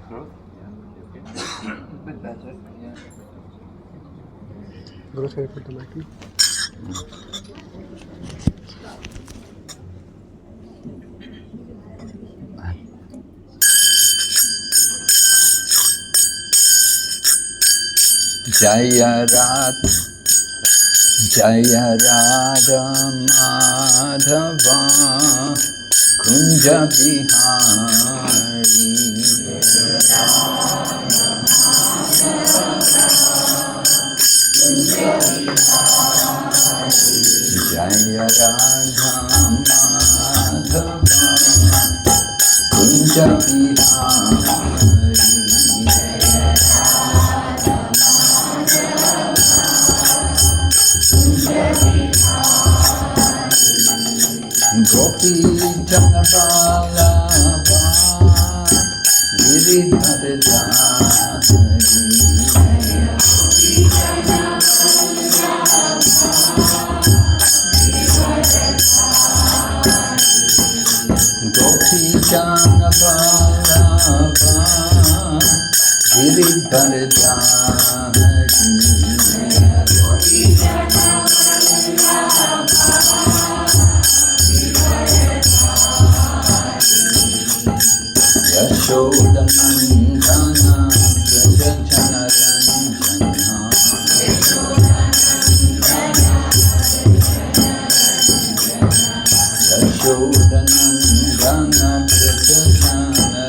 Growth? Yeah. Okay. A bit better. Yeah. Growth, can you put the mic in? Jaya Radha Madhava Kunja Bihari Jaya Radha Madhava Kunja Bihari Gopi Janapalava Giridhar Gopi Janapalava Giridhar Yashodanandana Prajajana Ranjana Yashodanandana Prajajana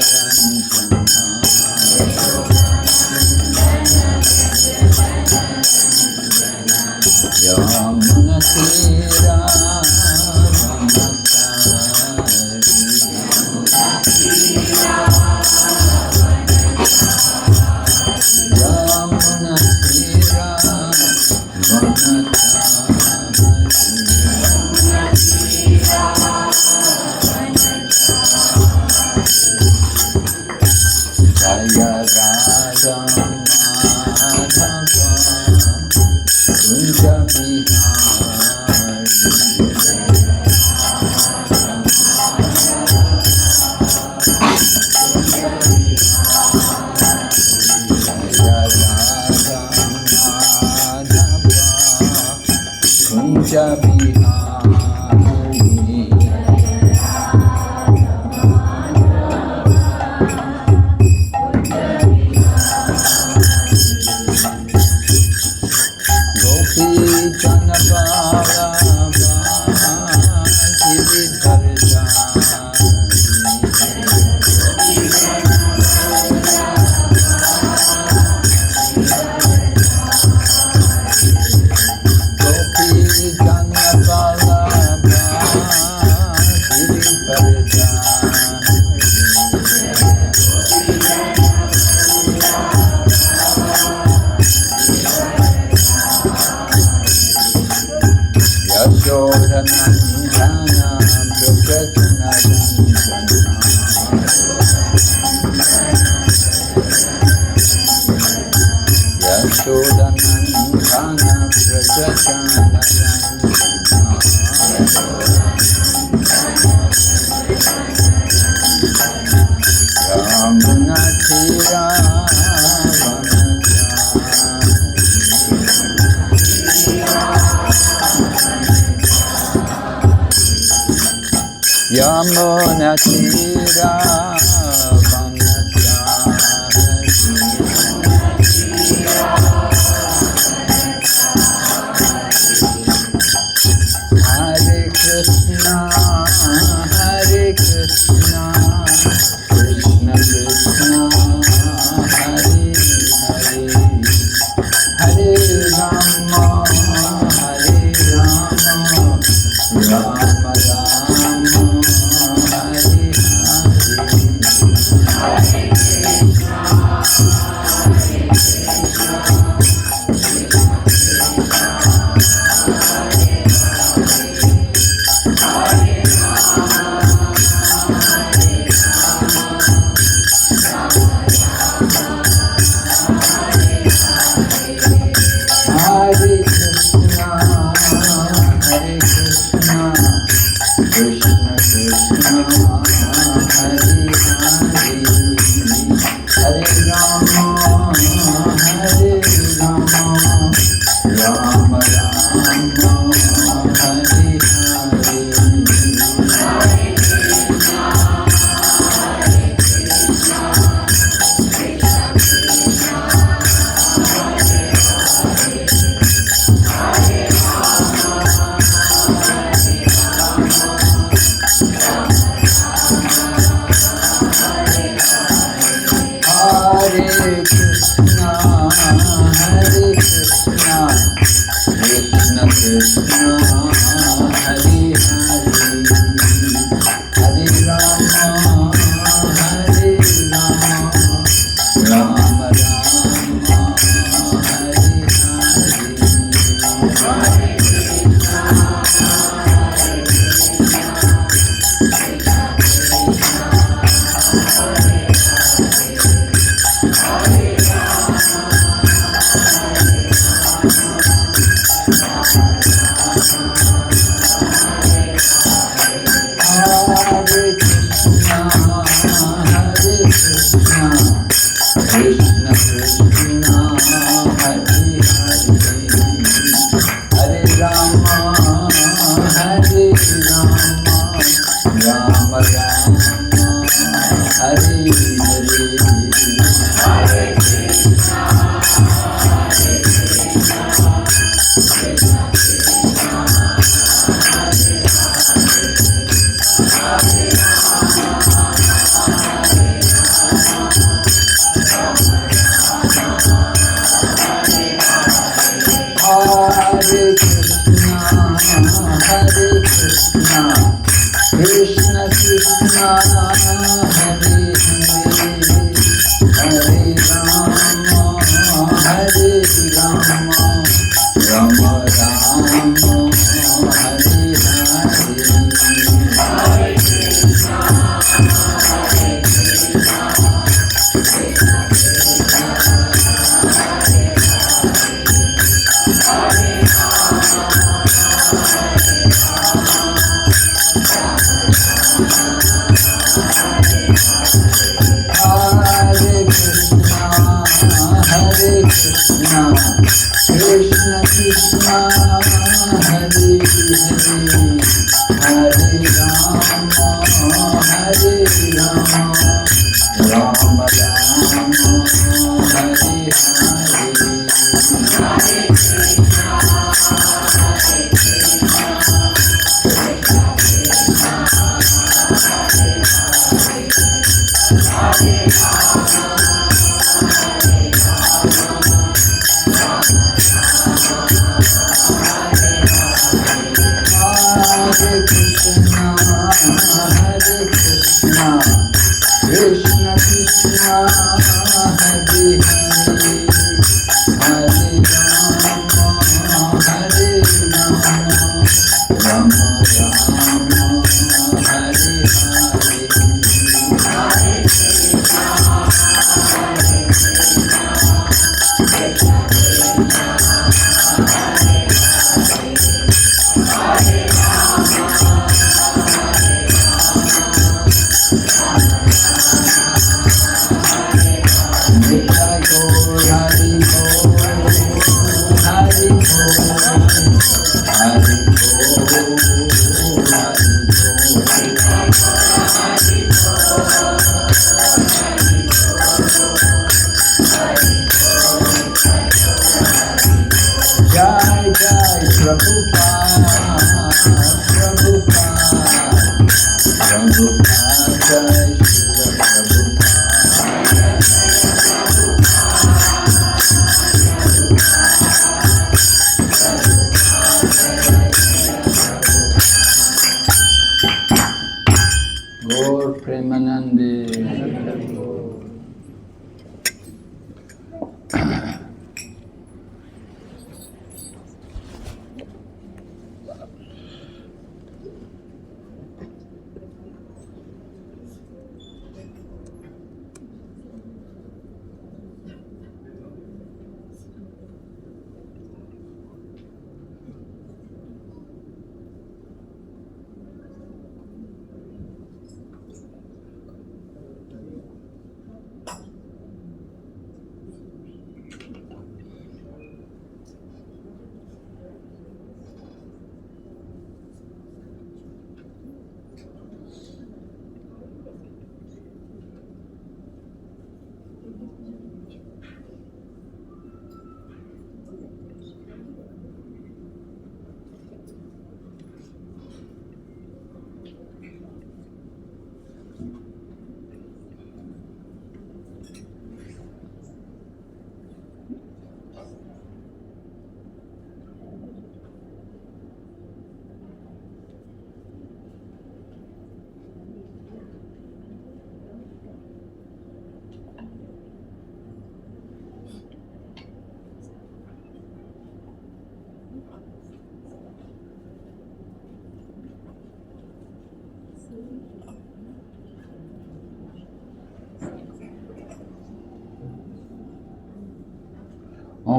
Ranjana Yamuna Tira Jaya Radha Madhava Kunja Bihari Jaya Radha Madhava Kunja Bihari Yamuna Tira Hare Krishna, Hare Krishna, Krishna Krishna, Hare Hare, Hare Rama, Hare Rama, Rama Rama. Hare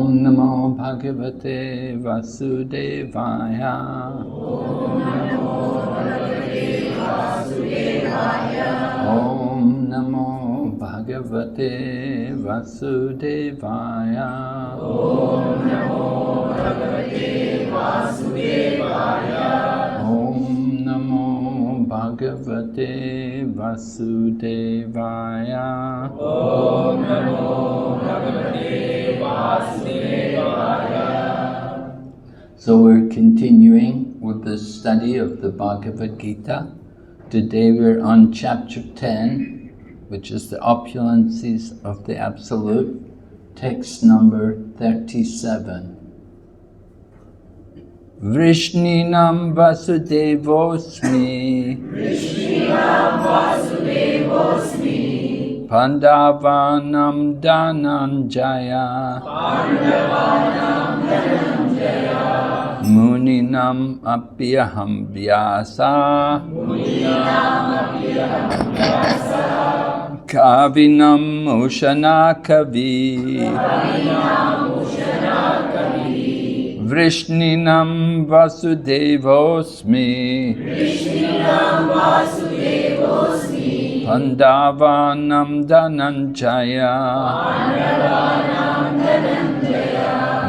Om Namo Bhagavate Vasudevaya. Om Namo Bhagavate Vasudevaya. Om Namo Bhagavate Vasudevaya. Om Namo Bhagavate Vasudevaya. Om Namo Bhagavate Vasudevaya. So we're continuing with the study of the Bhagavad Gita. Today we're on chapter 10, which is the opulences of the Absolute, text number 37. Vrishninam vasudevosmi, Vrishninam vasudevosmi, Pandavanam Dhananjaya, Pandavanam Dhananjaya, Muninam apyaham vyasa, Muninam apyaham vyasa, Kavinam ushana kavi, Kavinam ushana kavi, Vrishninam vasudevosmi, Vrishninam vasudevosmi, Pandavanam Dhananjaya, Pandavanam Dhananjaya,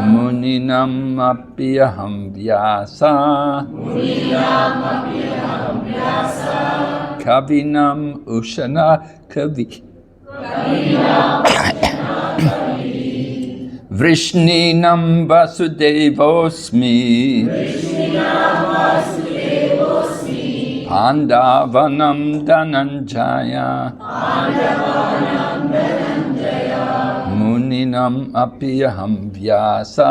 Muninam apyaham vyasa, Muninam apyaham vyasa, Kavinam ushana kavi, Kavinam ushana kavi, Vrishninam vasudevosmi, Vrishninam vasudevosmi, Pandavanam Dhananjaya, Pandavanam Dhananjaya, Muninam apyaham vyasa,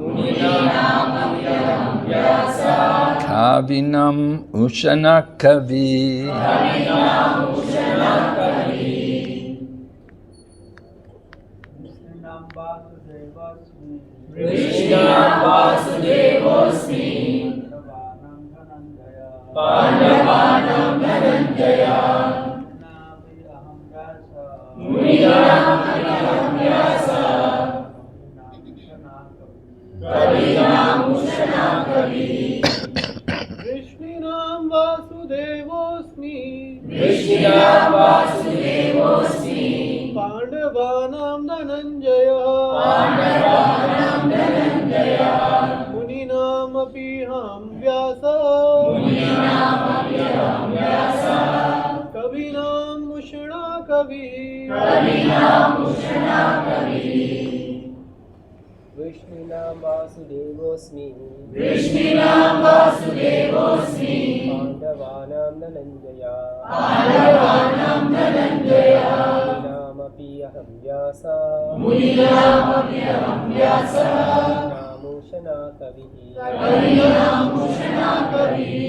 Muninam apyaham vyasa, Kavinam ushana kavi. Kavinam ushana kavi. Vrishninam vasudevosmi, Pandavanam Dhananjaya, Muninam apyaham vyasa, Kavinam ushana kavi. Vrishninam vasudevosmi, Vrishninam vasudevosmi, Pandavanam Dhananjaya, Pandavanam Dhananjaya, Muninam apiham vyasa, Muninam apyaham vyasa, Kavinam ushana kavi, Kavinam ushana kavi. Vrishninam vasudevosmi, Vrishninam vasudevosmi, Pandavanam Dhananjaya, Pandavanam Dhananjaya, Muninam apiham vyasa, Muninam apyaham vyasa, Namushana kavihi, Kavinam ushana kavi.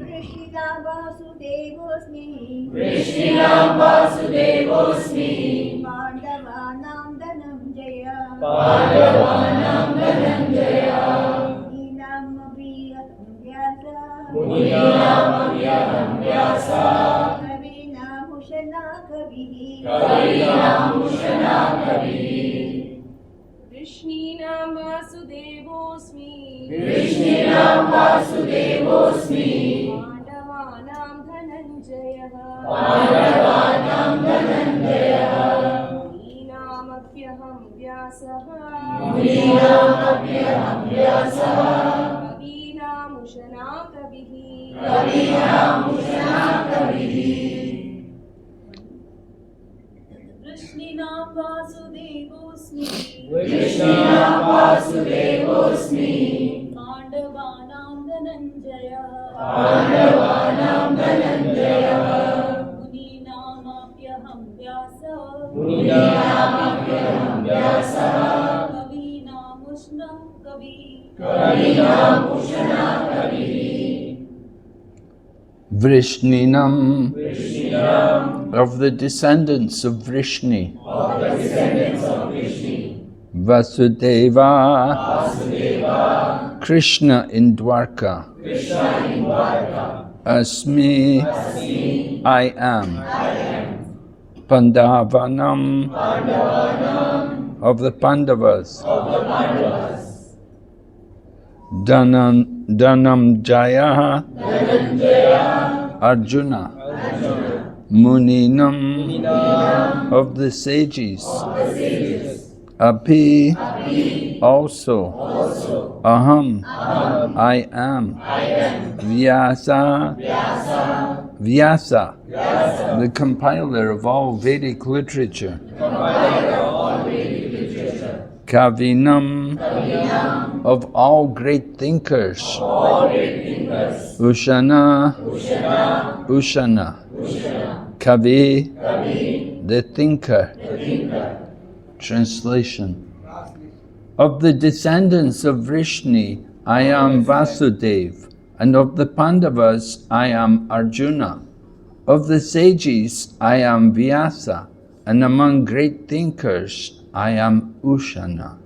Vrishninam vasudevosmi, Vrishninam vasudevosmi, Pandavanam Dhananjaya, Pandavanam Dhananjaya, Muninam apiham vyasa, Muninam apyaham vyasa, Kavinam ushana kavihi, Kavinam ushana kavi. Vrishninam vasudevosmi, Vrishninam vasudevosmi, Pandavanam Dhananjaya, Pandavanam Dhananjaya, Muninam apyaham vyasah, Muninam apyaham vyasa, Kavinam ushana kavihi, Kavinam ushana kavi. Vrishninam vasudevosmi, Vrishninam vasudevosmi, Pandavanam Dhananjaya, Pandavanam Dhananjaya, Muninam apyaham vyasa, Muninam apyaham vyasa, Kavinam ushana kavi, Kavinam ushana kavi. Vrishninam, Vrishninam, of the descendants of Vrishni, of the descendants of Vrishni, Vasudeva, Vasudeva, Krishna in Dwarka, Krishna in Dwarka, Asmi, Asmi, I am, Pandavanam, Pandavanam, of the Pandavas. Dhananjaya Arjuna. Muninam of the sages. Api also. Aham I am. Vyasa the compiler of all Vedic literature. Kavinam of all great thinkers. Ushana Kavi the thinker. Translation. Of the descendants of Vrishni, I am Vasudev, and of the Pandavas, I am Arjuna. Of the sages, I am Vyasa, and among great thinkers, I am Ushana.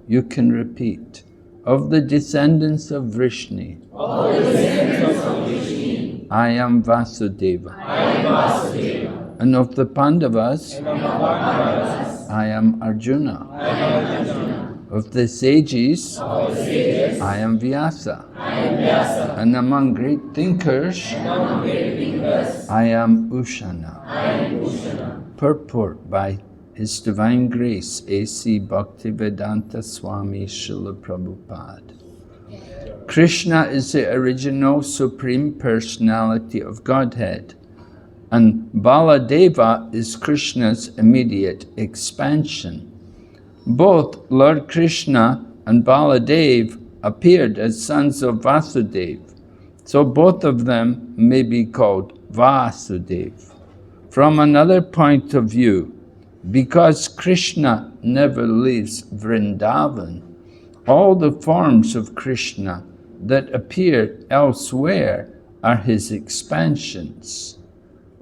You can repeat. Of the descendants of Vrishni, I am Vasudeva. And of the Pandavas, I am Arjuna. Of the sages, I am Vyasa. And among great thinkers, I am Ushana. Purport by His Divine Grace, A.C. Bhaktivedanta Swami Srila Prabhupada. Krishna is the original Supreme Personality of Godhead, and Baladeva is Krishna's immediate expansion. Both Lord Krishna and Baladev appeared as sons of Vasudeva, so both of them may be called Vasudev. From another point of view, because Krishna never leaves Vrindavan, all the forms of Krishna that appear elsewhere are his expansions.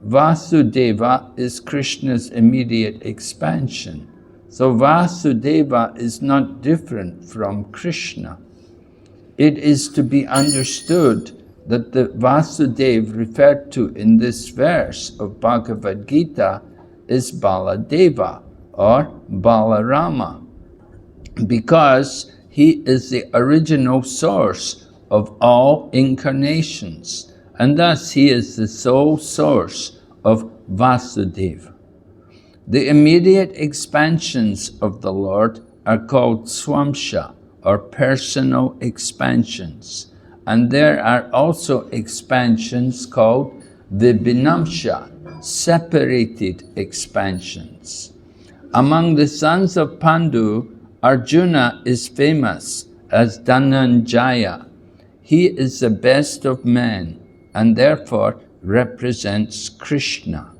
Vasudeva is Krishna's immediate expansion, so Vasudeva is not different from Krishna. It is to be understood that the Vasudeva referred to in this verse of Bhagavad Gita is Baladeva or Balarama, because he is the original source of all incarnations, and thus he is the sole source of Vasudeva. The immediate expansions of the Lord are called Swamsha, or personal expansions, and there are also expansions called Vibhinamsha, separated expansions. Among the sons of Pandu, Arjuna is famous as Dhananjaya. He is the best of men and therefore represents Krishna.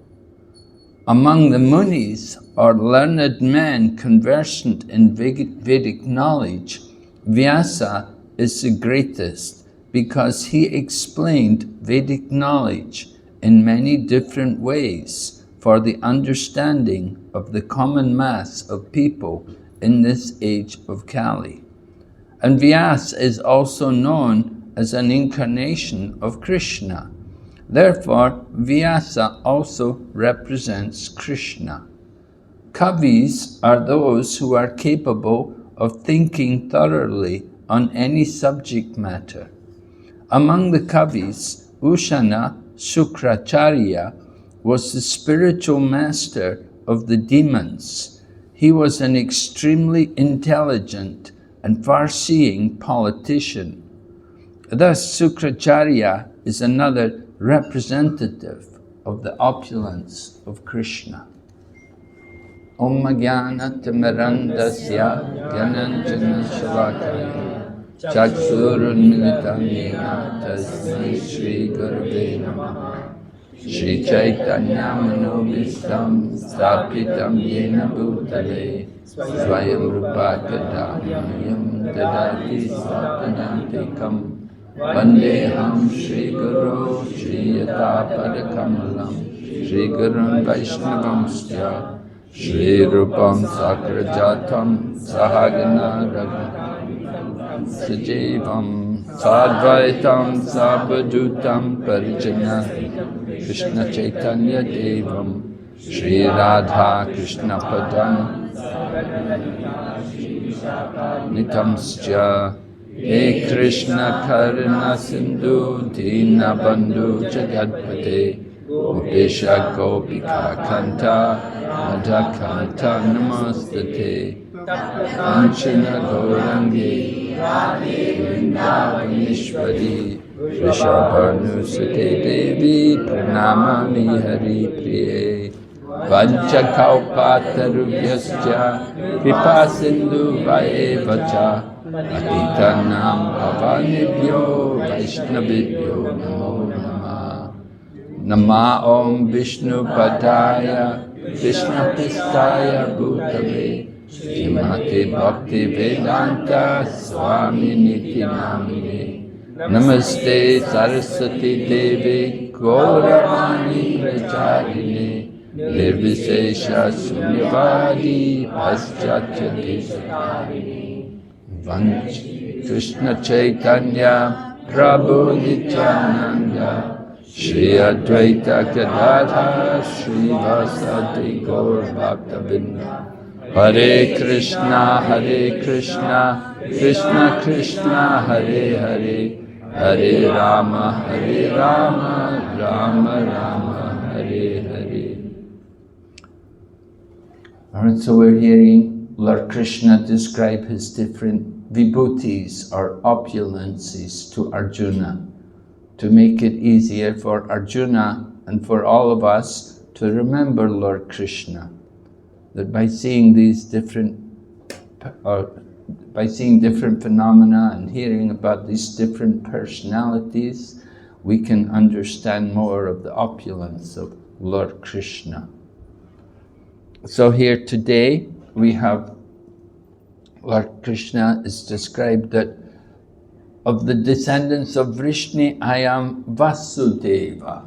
Among the Munis, or learned men conversant in Vedic knowledge, Vyasa is the greatest because he explained Vedic knowledge in many different ways for the understanding of the common mass of people in this age of Kali. And Vyasa is also known as an incarnation of Krishna. Therefore, Vyasa also represents Krishna. Kavis are those who are capable of thinking thoroughly on any subject matter. Among the Kavis, Ushana Shukracharya was the spiritual master of the demons. He was an extremely intelligent and far-seeing politician. Thus, Shukracharya is another representative of the opulence of Krishna. Om Jnana Timirandasya Gyananjana Shalakaya Chaksurunmilitam Yena Tasmai Shri Gurave Namaha Shri Chaitanya Manobhistam Stapitam Yena Bhutale Swayam Rupa Kadamyam Dadati Satanantikam Vandeham Shri Guru Shri Yata Padakamalam Shri Gurun Vaishnavamsya Shri Rupam Sakrajatam Sahagana Raghutam Sajivam Sadvaitam Sabadutam Parijana Krishna Chaitanya Devam Shri Radha Krishna Padam Nitamscha He Krishna Karuna Sindhu Dina Bandhu Jagadpate Upesha Gopika Kanta Radha Kanta Namastate Anchana Gaurangi Vrindavanishwari Vrishabhanusate Devi Pranamami Hari Priye Vanchakalpatarubhyascha Kripa Sindhu Vaevacha Patitanam Pavanibhyo Vaishnavibhyo Namo Namah Nama Om Vishnu Padaya Krishna Pristaya Bhutale Srimati Bhakti Vedanta Swami Niti Namine Namaste Saraswati Devi Gauravani Pracharine Nirvisesha Sunyavadi Paschatya Desatarini Vanch Krishna Chaitanya Prabhu Nityananda Shri Advaita Gadadhar Shri Vasadi Gaur Bhaktavinda Hare Krishna Krishna Krishna Hare Hare Hare Rama Rama Rama Hare Hare. Alright, so we're hearing Lord Krishna describe his different vibhutis or opulences to Arjuna to make it easier for Arjuna and for all of us to remember Lord Krishna. That by seeing these different phenomena and hearing about these different personalities, we can understand more of the opulence of Lord Krishna. So here today we have Lord Krishna is described that of the descendants of Vrishni, I am Vasudeva.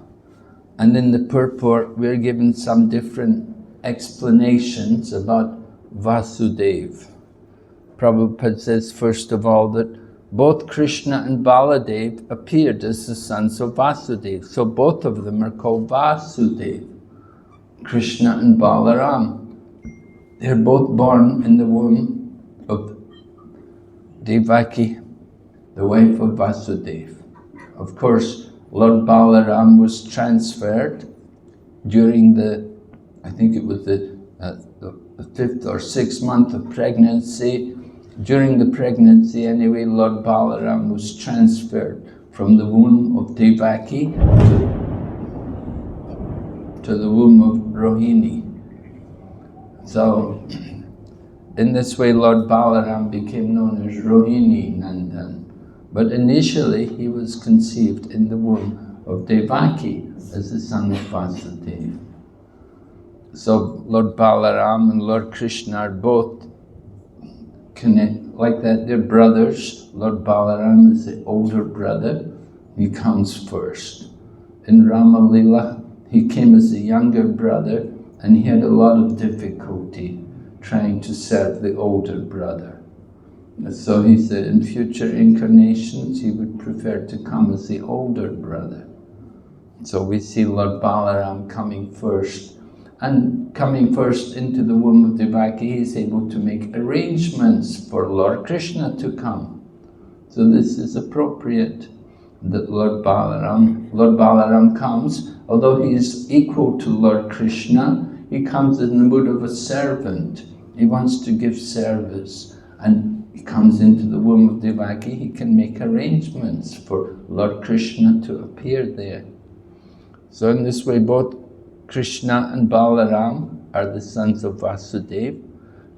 And in the purport we're given some different explanations about Vasudeva. Prabhupada says first of all that both Krishna and Baladev appeared as the sons of Vasudeva. So both of them are called Vasudeva, Krishna and Balaram. They're both born in the womb of Devaki, the wife of Vasudeva. Of course, Lord Balaram was transferred during I think it was the 5th or 6th month of pregnancy. During the pregnancy anyway, Lord Balaram was transferred from the womb of Devaki to the womb of Rohini. So, in this way Lord Balaram became known as Rohini Nandan. But initially he was conceived in the womb of Devaki as the son of Vasudeva. So Lord Balaram and Lord Krishna are both like that, they're brothers. Lord Balaram is the older brother, he comes first. In Rama Lila, he came as a younger brother and he had a lot of difficulty trying to serve the older brother. So he said in future incarnations he would prefer to come as the older brother. So we see Lord Balaram coming first. And coming first into the womb of Devaki, he is able to make arrangements for Lord Krishna to come. So this is appropriate that Lord Balaram comes, although he is equal to Lord Krishna, he comes in the mood of a servant. He wants to give service, and he comes into the womb of Devaki, he can make arrangements for Lord Krishna to appear there. So in this way, both Krishna and Balaram are the sons of Vasudeva.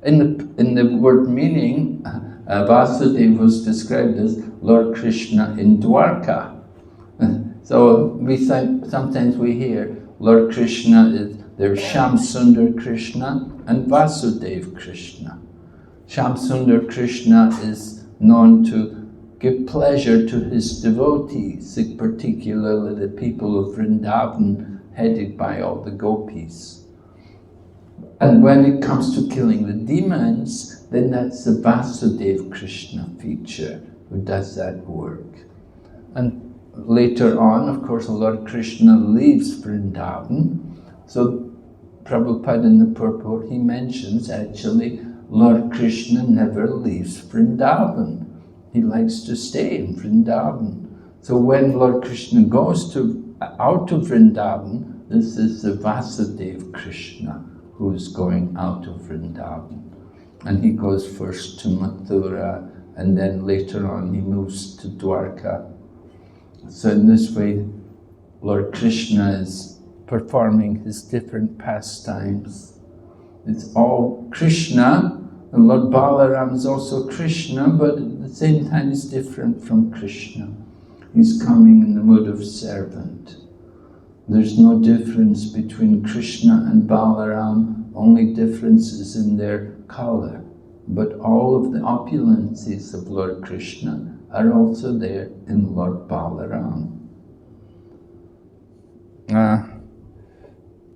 In the word meaning, Vasudeva was described as Lord Krishna in Dwarka. So sometimes we hear Lord Krishna there's Shamsundar Krishna and Vasudeva Krishna. Shamsundar Krishna is known to give pleasure to his devotees, particularly the people of Vrindavan, headed by all the gopis. And when it comes to killing the demons, then that's the Vasudeva Krishna feature who does that work. And later on, of course, Lord Krishna leaves Vrindavan, so Prabhupada in the purport, he mentions actually Lord Krishna never leaves Vrindavan. He likes to stay in Vrindavan. So when Lord Krishna goes out of Vrindavan, this is the Vasudeva Krishna who is going out of Vrindavan. And he goes first to Mathura, and then later on he moves to Dwarka. So in this way, Lord Krishna is performing his different pastimes. It's all Krishna, and Lord Balaram is also Krishna, but at the same time he's different from Krishna. He's coming in the mood of servant. There's no difference between Krishna and Balaram, only difference is in their color. But all of the opulences of Lord Krishna are also there in Lord Balaram.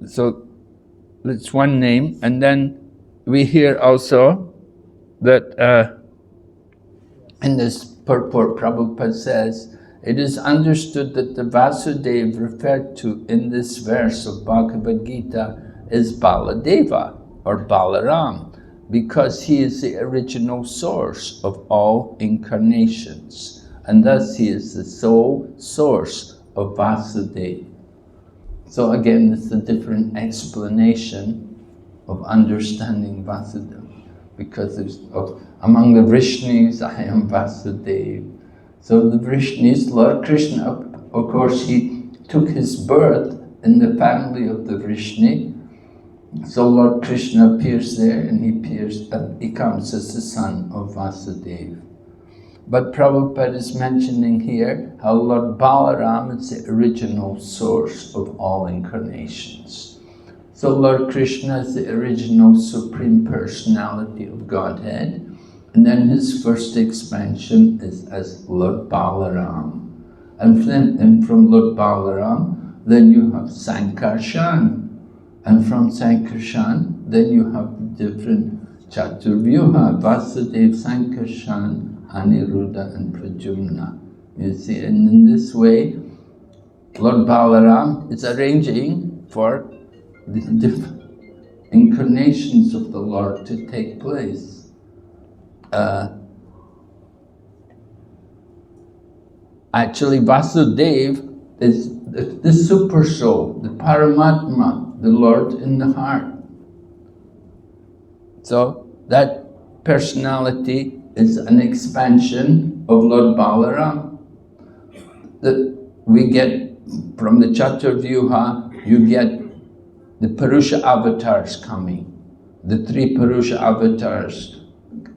So that's one name, and then we hear also that in this purport Prabhupada says, it is understood that the Vasudeva referred to in this verse of Bhagavad Gita is Baladeva or Balaram, because he is the original source of all incarnations, and thus he is the sole source of Vasudeva. So again, it's a different explanation of understanding Vasudeva, because among the Vrishnis, I am Vasudeva. So the Vrishnis, Lord Krishna, of course, he took his birth in the family of the Vrishni. So Lord Krishna appears there, and he comes as the son of Vasudeva. But Prabhupada is mentioning here how Lord Balaram is the original source of all incarnations. So Lord Krishna is the original Supreme Personality of Godhead, and then his first expansion is as Lord Balaram. And from Lord Balaram, then you have Sankarshan. And from Sankarshan, then you have the different Chaturvyuha, Vasudeva, Sankarshan, Aniruddha and Pradyumna. You see, and in this way, Lord Balaram is arranging for the different incarnations of the Lord to take place. Actually, Vasudeva is the super soul, the Paramatma, the Lord in the heart. So that personality is an expansion of Lord Balaram. That we get from the Chaturvyuha, you get the Purusha avatars coming. The three Purusha avatars.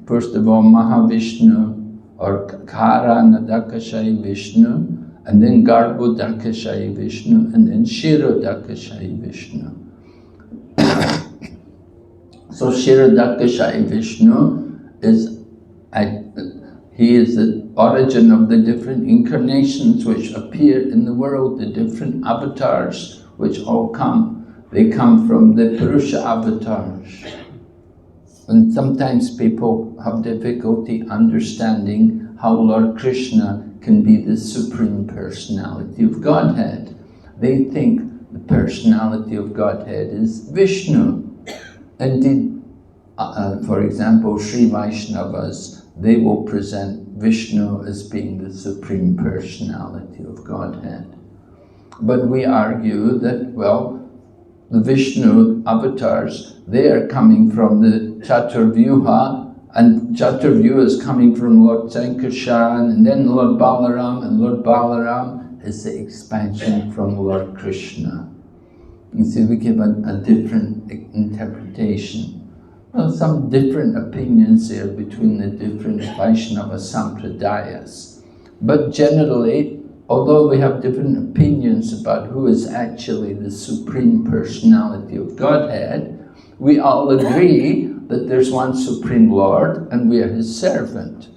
First of all, Mahavishnu or Karanadakashayi Vishnu, and then Garbhodakashayi Vishnu, and then Shirodakashayi Vishnu. So Shirodakashayi Vishnu is the origin of the different incarnations which appear in the world, the different avatars which all come. They come from the Purusha avatars. And sometimes people have difficulty understanding how Lord Krishna can be the Supreme Personality of Godhead. They think the personality of Godhead is Vishnu. Indeed, for example, Sri Vaishnavas, they will present Vishnu as being the Supreme Personality of Godhead. But we argue that, well, the Vishnu avatars, they are coming from the Chaturvyuha, and Chaturvyuha is coming from Lord Sankarshan, and then Lord Balaram, and Lord Balaram is the expansion from Lord Krishna. You see, we give a different interpretation. Well, some different opinions there between the different Vaishnava Sampradayas. But generally, although we have different opinions about who is actually the Supreme Personality of Godhead, we all agree that there's one Supreme Lord and we are His servant.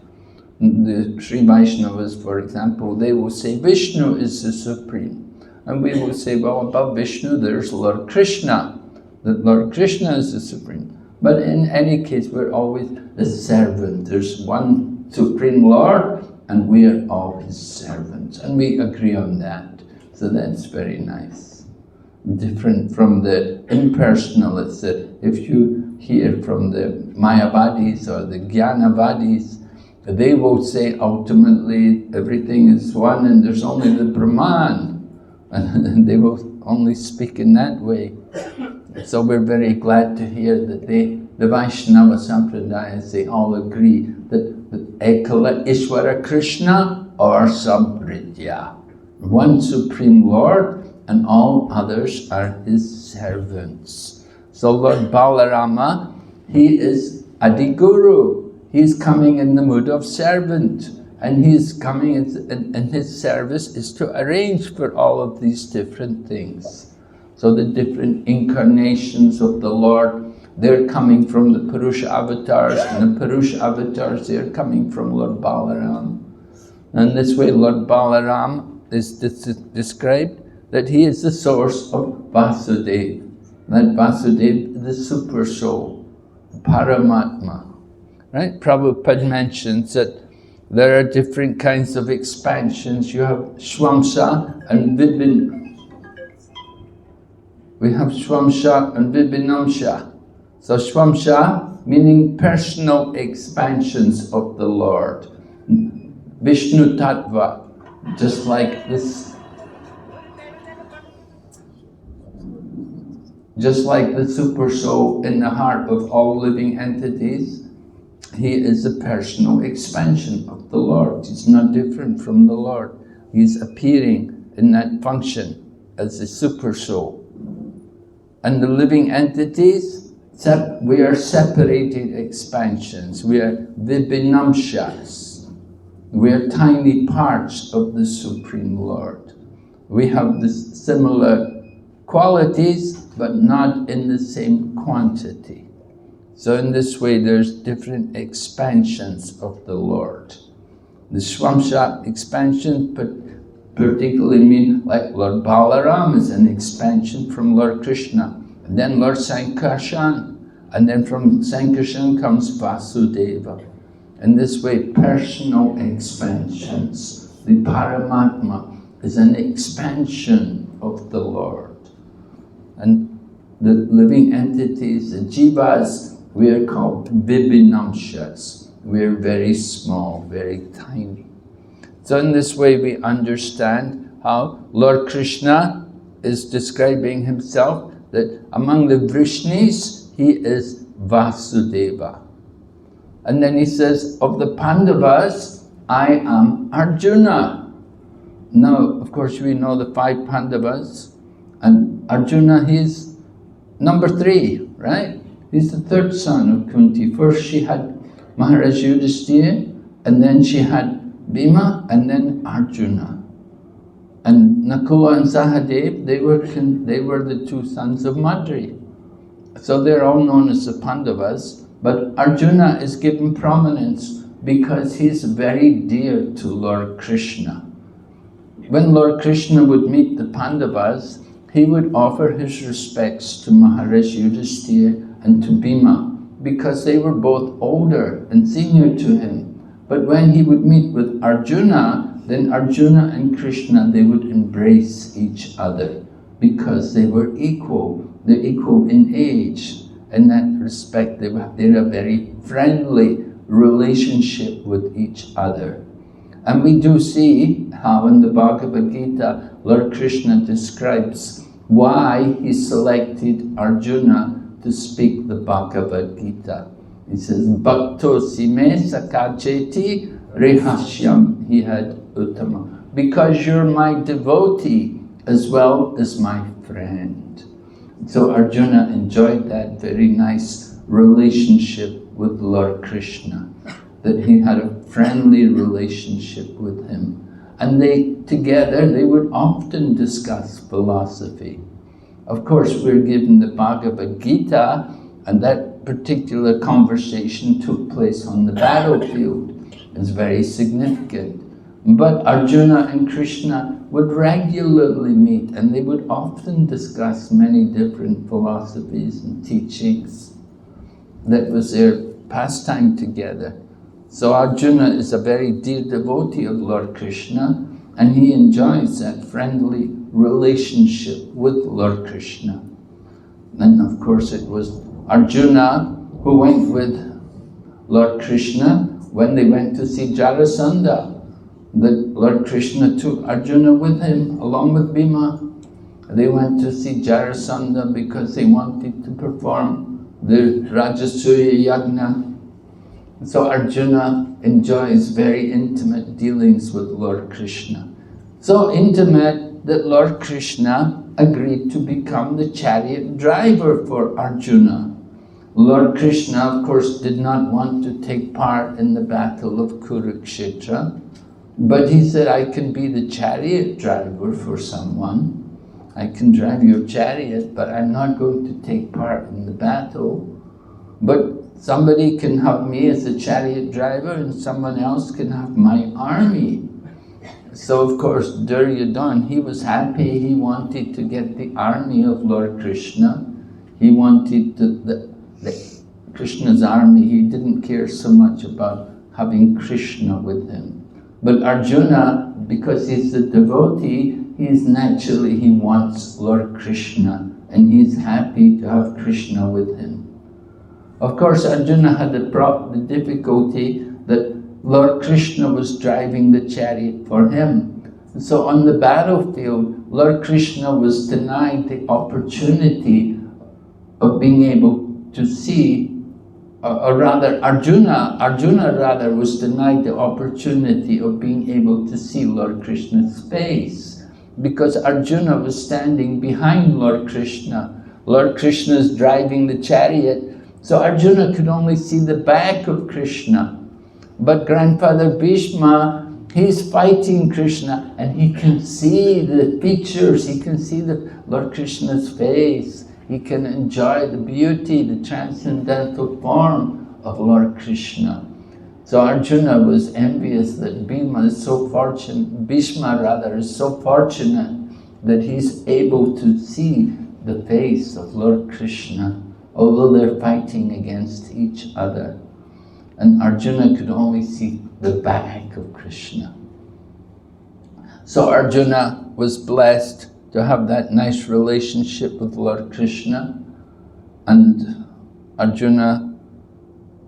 The Sri Vaishnavas, for example, they will say Vishnu is the Supreme. And we will say, well, above Vishnu there's Lord Krishna, that Lord Krishna is the Supreme. But in any case, we're always a servant. There's one Supreme Lord, and we are all His servants. And we agree on that. So that's very nice. different from the impersonalists. If you hear from the Mayavadis or the Jnanavadis, they will say ultimately everything is one and there's only the Brahman, and they will only speak in that way. So we're very glad to hear that the Vaishnava Sampradayas, they all agree that Ekala Ishvara Krishna or Sampridya, one Supreme Lord, and all others are his servants. So Lord Balarama, he is Adiguru. He's coming in the mood of servant, and he's coming in his service is to arrange for all of these different things. So the different incarnations of the Lord, they're coming from the Purusha avatars, and the Purusha avatars, they're coming from Lord Balaram. And this way Lord Balaram is described that he is the source of Vasudeva. That Vasudeva, the super soul, Paramatma. Right? Prabhupada mentions that there are different kinds of expansions. You have Swamsa and We have Swamsa and Vibhinamsha. So Swamsa meaning personal expansions of the Lord. Vishnu Tattva, just like this. Just like the super soul in the heart of all living entities, he is a personal expansion of the Lord. He's not different from the Lord. He's appearing in that function as a super soul. And the living entities, we are separated expansions. We are vibhinamshas. We are tiny parts of the Supreme Lord. We have the similar qualities, but not in the same quantity. So in this way, there's different expansions of the Lord. The Swamsa expansion particularly mean like Lord Balaram is an expansion from Lord Krishna, and then Lord Sankarshan, and then from Sankarshan comes Vasudeva. In this way, personal expansions. The Paramatma is an expansion of the Lord. And the living entities, the jivas, we are called vibhinamshas. We are very small, very tiny. So in this way we understand how Lord Krishna is describing himself that among the Vrishnis, he is Vasudeva. And then he says, of the Pandavas, I am Arjuna. Now, of course, we know the 5 Pandavas, and Arjuna, he's number 3, right? He's the 3rd son of Kunti. First she had Maharaj Yudhishthira, and then she had Bhima, and then Arjuna. And Nakula and Sahadev, they were the 2 sons of Madri. So they're all known as the Pandavas, but Arjuna is given prominence because he's very dear to Lord Krishna. When Lord Krishna would meet the Pandavas, he would offer his respects to Maharaj Yudhishthira and to Bhima because they were both older and senior to him. But when he would meet with Arjuna, then Arjuna and Krishna, they would embrace each other because they were equal. They're equal in age. In that respect, they're a very friendly relationship with each other. And we do see how in the Bhagavad Gita, Lord Krishna describes why he selected Arjuna to speak the Bhagavad Gita. He says, Bhakto sime sakacheti rehashyam he had uttama. Because you're my devotee as well as my friend. So Arjuna enjoyed that very nice relationship with Lord Krishna, that he had a friendly relationship with him. And together they would often discuss philosophy. Of course, we're given the Bhagavad Gita, and that particular conversation took place on the battlefield. It's very significant. But Arjuna and Krishna would regularly meet, and they would often discuss many different philosophies and teachings. That was their pastime together. So Arjuna is a very dear devotee of Lord Krishna, and he enjoys that friendly relationship with Lord Krishna. And of course it was Arjuna who went with Lord Krishna when they went to see Jarasandha. That Lord Krishna took Arjuna with him along with Bhima. They went to see Jarasandha because they wanted to perform the Rajasuya Yagna. So Arjuna enjoys very intimate dealings with Lord Krishna. So intimate that Lord Krishna agreed to become the chariot driver for Arjuna. Lord Krishna, of course, did not want to take part in the battle of Kurukshetra, but he said, I can be the chariot driver for someone. I can drive your chariot, but I'm not going to take part in the battle. But somebody can have me as a chariot driver and someone else can have my army. So of course Duryodhana, he was happy, he wanted to get the army of Lord Krishna. He wanted the Krishna's army, he didn't care so much about having Krishna with him. But Arjuna, because he's a devotee, he wants Lord Krishna and he's happy to have Krishna with him. Of course, Arjuna had the difficulty that Lord Krishna was driving the chariot for him. And so on the battlefield, Lord Krishna was denied the opportunity of being able to see, or rather Arjuna was denied the opportunity of being able to see Lord Krishna's face, because Arjuna was standing behind Lord Krishna. Lord Krishna is driving the chariot, so Arjuna could only see the back of Krishna. But Grandfather Bhishma, he's fighting Krishna and he can see the features, he can see the Lord Krishna's face. He can enjoy the beauty, the transcendental form of Lord Krishna. So Arjuna was envious that Bhishma is so fortunate that he's able to see the face of Lord Krishna, although they're fighting against each other. And Arjuna could only see the back of Krishna. So Arjuna was blessed to have that nice relationship with Lord Krishna. And Arjuna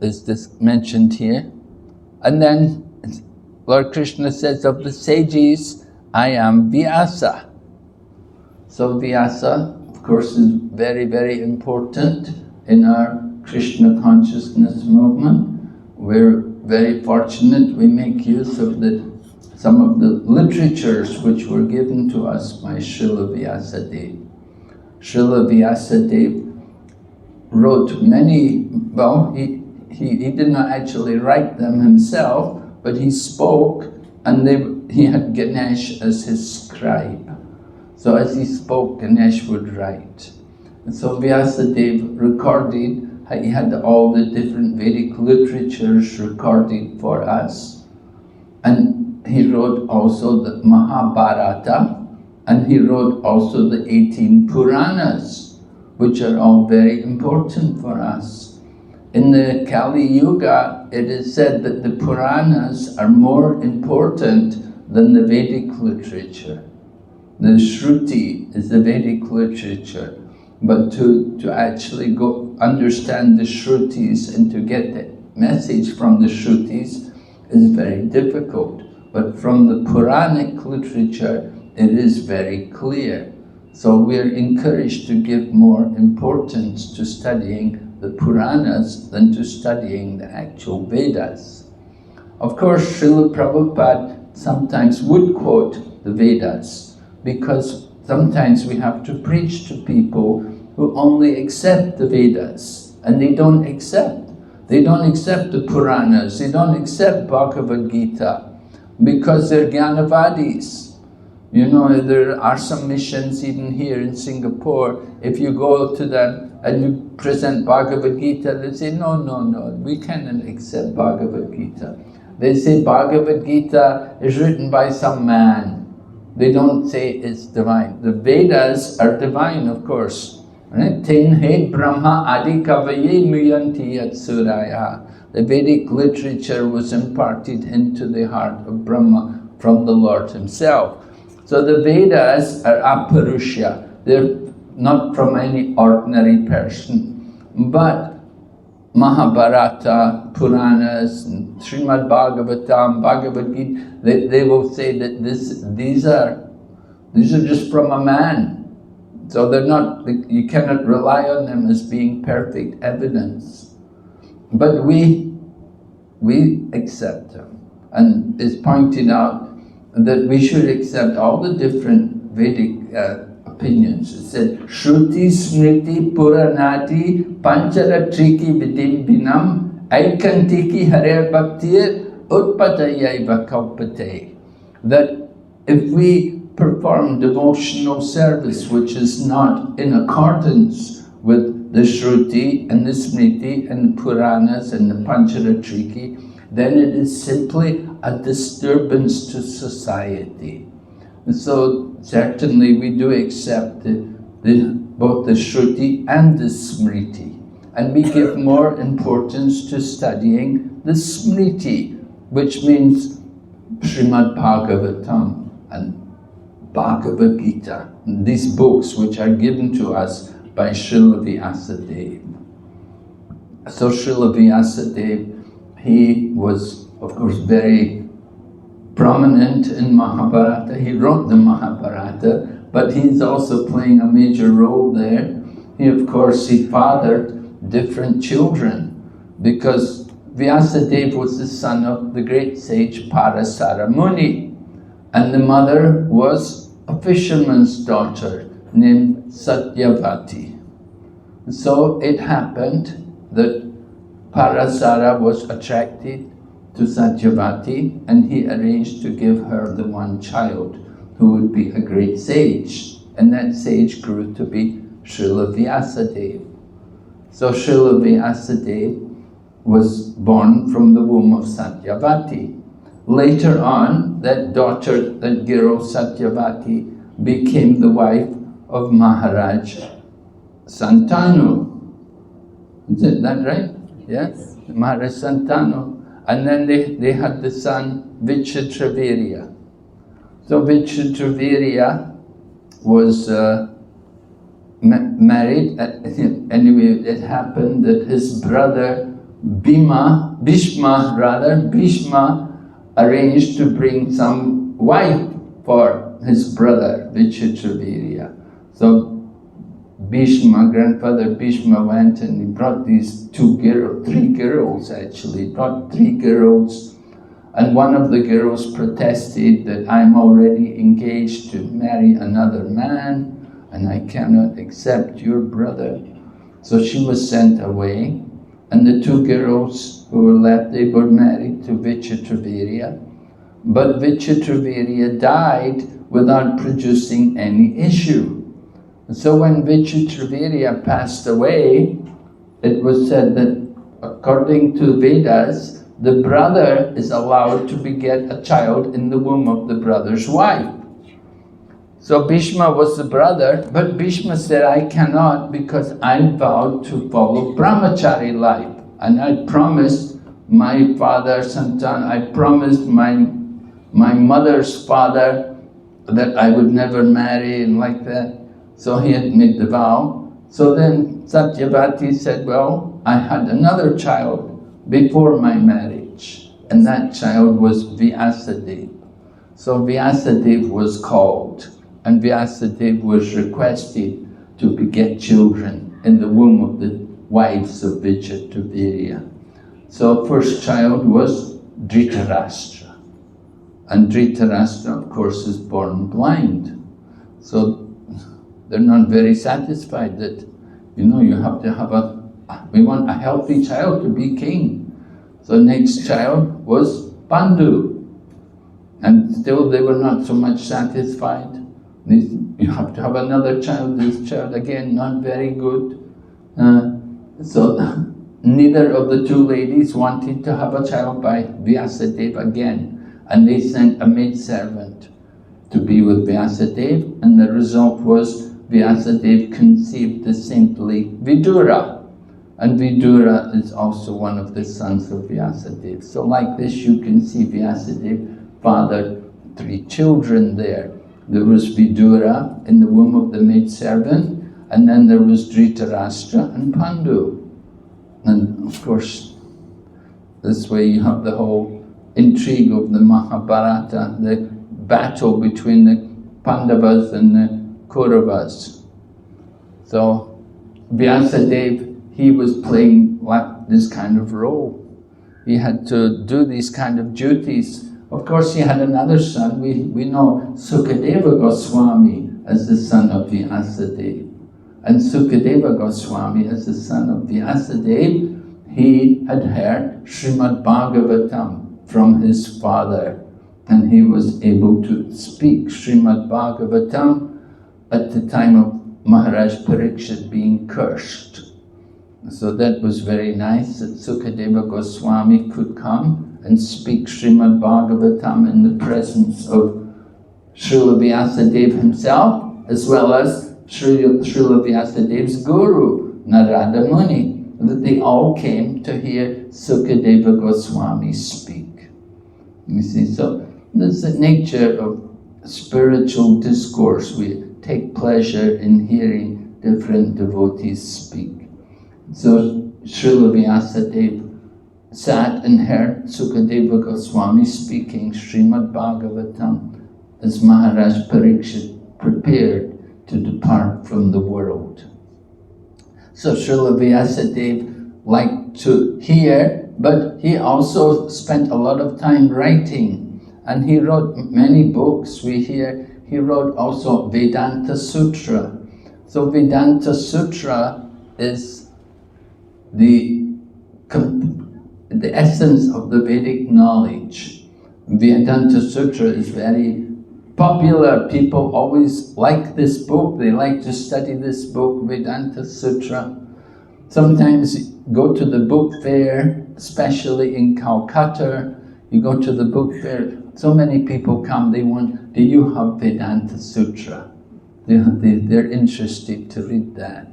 is this mentioned here. And then Lord Krishna says, of the sages, I am Vyasa. So Vyasa, of course, is very, very important in our Krishna consciousness movement. We're very fortunate, we make use of some of the literatures which were given to us by Srila Vyasadeva. Srila Vyasadeva wrote many, well, he did not actually write them himself, but he spoke, and he had Ganesh as his scribe. So as he spoke, Ganesh would write. And so Vyasadeva recorded, he had all the different Vedic literatures recorded for us. And he wrote also the Mahabharata, and he wrote also the 18 Puranas, which are all very important for us. In the Kali Yuga, it is said that the Puranas are more important than the Vedic literature. The Shruti is the Vedic literature, but to actually go understand the Shrutis and to get the message from the Shrutis is very difficult. But from the Puranic literature, it is very clear. So we are encouraged to give more importance to studying the Puranas than to studying the actual Vedas. Of course, Srila Prabhupada sometimes would quote the Vedas, because sometimes we have to preach to people who only accept the Vedas, and they don't accept the Puranas, they don't accept Bhagavad Gita, because they're Jnanavadis. You know, there are some missions even here in Singapore, if you go to them and you present Bhagavad Gita, they say, no, we cannot accept Bhagavad Gita. They say Bhagavad Gita is written by some man. They don't say it's divine. The Vedas are divine, of course. Tenhe Brahma Adi Kavaye Muyanti Yatsuraya. The Vedic literature was imparted into the heart of Brahma from the Lord himself. So the Vedas are aparusha. They're not from any ordinary person. But Mahabharata, Puranas, and Srimad Bhagavatam, Bhagavad Gita, they will say that these are just from a man. So they're not, you cannot rely on them as being perfect evidence. But we accept them. And it's pointed out that we should accept all the different Vedic opinions. It said, Shruti Smriti Puranati Pancharatriki Vidimbinam Aikantiki Hare Bhaktir Utpatayaiva Kalpate. That if we perform devotional service which is not in accordance with the Shruti and the Smriti and the Puranas and the Pancharatriki, then it is simply a disturbance to society. And so certainly we do accept both the Shruti and the Smriti, and we give more importance to studying the Smriti, which means Srimad Bhagavatam and Bhagavad Gita, these books which are given to us by Srila Vyasadeva. So Srila Vyasadeva, he was of course very prominent in Mahabharata. He wrote the Mahabharata, but he's also playing a major role there. He fathered different children, because Vyasadeva was the son of the great sage Parasara Muni. And the mother was a fisherman's daughter named Satyavati. So it happened that Parasara was attracted to Satyavati, and he arranged to give her the one child who would be a great sage. And that sage grew to be Srila Vyasadeva. So Srila Vyasadeva was born from the womb of Satyavati. Later on, that daughter, that girl Satyavati, became the wife of Maharaj Santanu. Is that right? Yes? Maharaj Santanu. And then they had the son Vichitravirya. So Vichitravirya was married. Anyway, it happened that his brother Bhishma arranged to bring some wife for his brother Vichitravirya. So grandfather Bhishma went and he brought these three girls actually, brought 3 girls, and one of the girls protested that I'm already engaged to marry another man and I cannot accept your brother. So she was sent away, and the 2 girls who were left, they were married to Vichitravirya. But Vichitravirya died without producing any issue. So when Vichitravirya passed away, it was said that according to Vedas, the brother is allowed to beget a child in the womb of the brother's wife. So Bhishma was the brother, but Bhishma said, I cannot, because I vowed to follow brahmachari life. And I promised my father Santan, I promised my mother's father that I would never marry and like that. So he had made the vow. So then Satyavati said, well, I had another child before my marriage, and that child was Vyasadeva. So Vyasadeva was called, and Vyasadeva was requested to beget children in the womb of the wives of Vichitravirya. So first child was Dhritarashtra, and Dhritarashtra of course is born blind. So they're not very satisfied that, you have to have we want a healthy child to be king. So next child was Pandu. And still they were not so much satisfied. You have to have another child, this child again, not very good. So neither of the 2 ladies wanted to have a child by Vyasadeva again. And they sent a maidservant to be with Vyasadeva, and the result was Vyasadeva conceived the saintly Vidura. And Vidura is also one of the sons of Vyasadeva. So like this you can see Vyasadeva fathered 3 children there. There was Vidura in the womb of the maidservant, and then there was Dhritarashtra and Pandu. And of course, this way you have the whole intrigue of the Mahabharata, the battle between the Pandavas and the Kauravas. So Vyasadeva, he was playing this kind of role. He had to do these kind of duties. Of course, he had another son. We know Sukadeva Goswami as the son of Vyasadeva. And Sukadeva Goswami, as the son of Vyasadeva, he had heard Srimad Bhagavatam from his father, and he was able to speak Srimad Bhagavatam at the time of Maharaj Parikshit being cursed. So that was very nice that Sukadeva Goswami could come and speak Srimad Bhagavatam in the presence of Srila Vyasadeva himself, as well as Srila Vyasadeva's guru, Narada Muni, that they all came to hear Sukadeva Goswami speak. You see, so that's the nature of spiritual discourse. We take pleasure in hearing different devotees speak. So Srila Vyasadeva sat and heard Sukadeva Goswami speaking Srimad Bhagavatam as Maharaj Parikshit prepared to depart from the world. So Srila Vyasadeva liked to hear, but he also spent a lot of time writing, and he wrote many books. We hear he wrote also Vedanta Sutra. So Vedanta Sutra is the essence of the Vedic knowledge. Vedanta Sutra is very popular. People always like this book. They like to study this book, Vedanta Sutra. Sometimes you go to the book fair, especially in Calcutta. You go to the book fair, so many people come, they want, do you have Vedanta Sutra? They're interested to read that.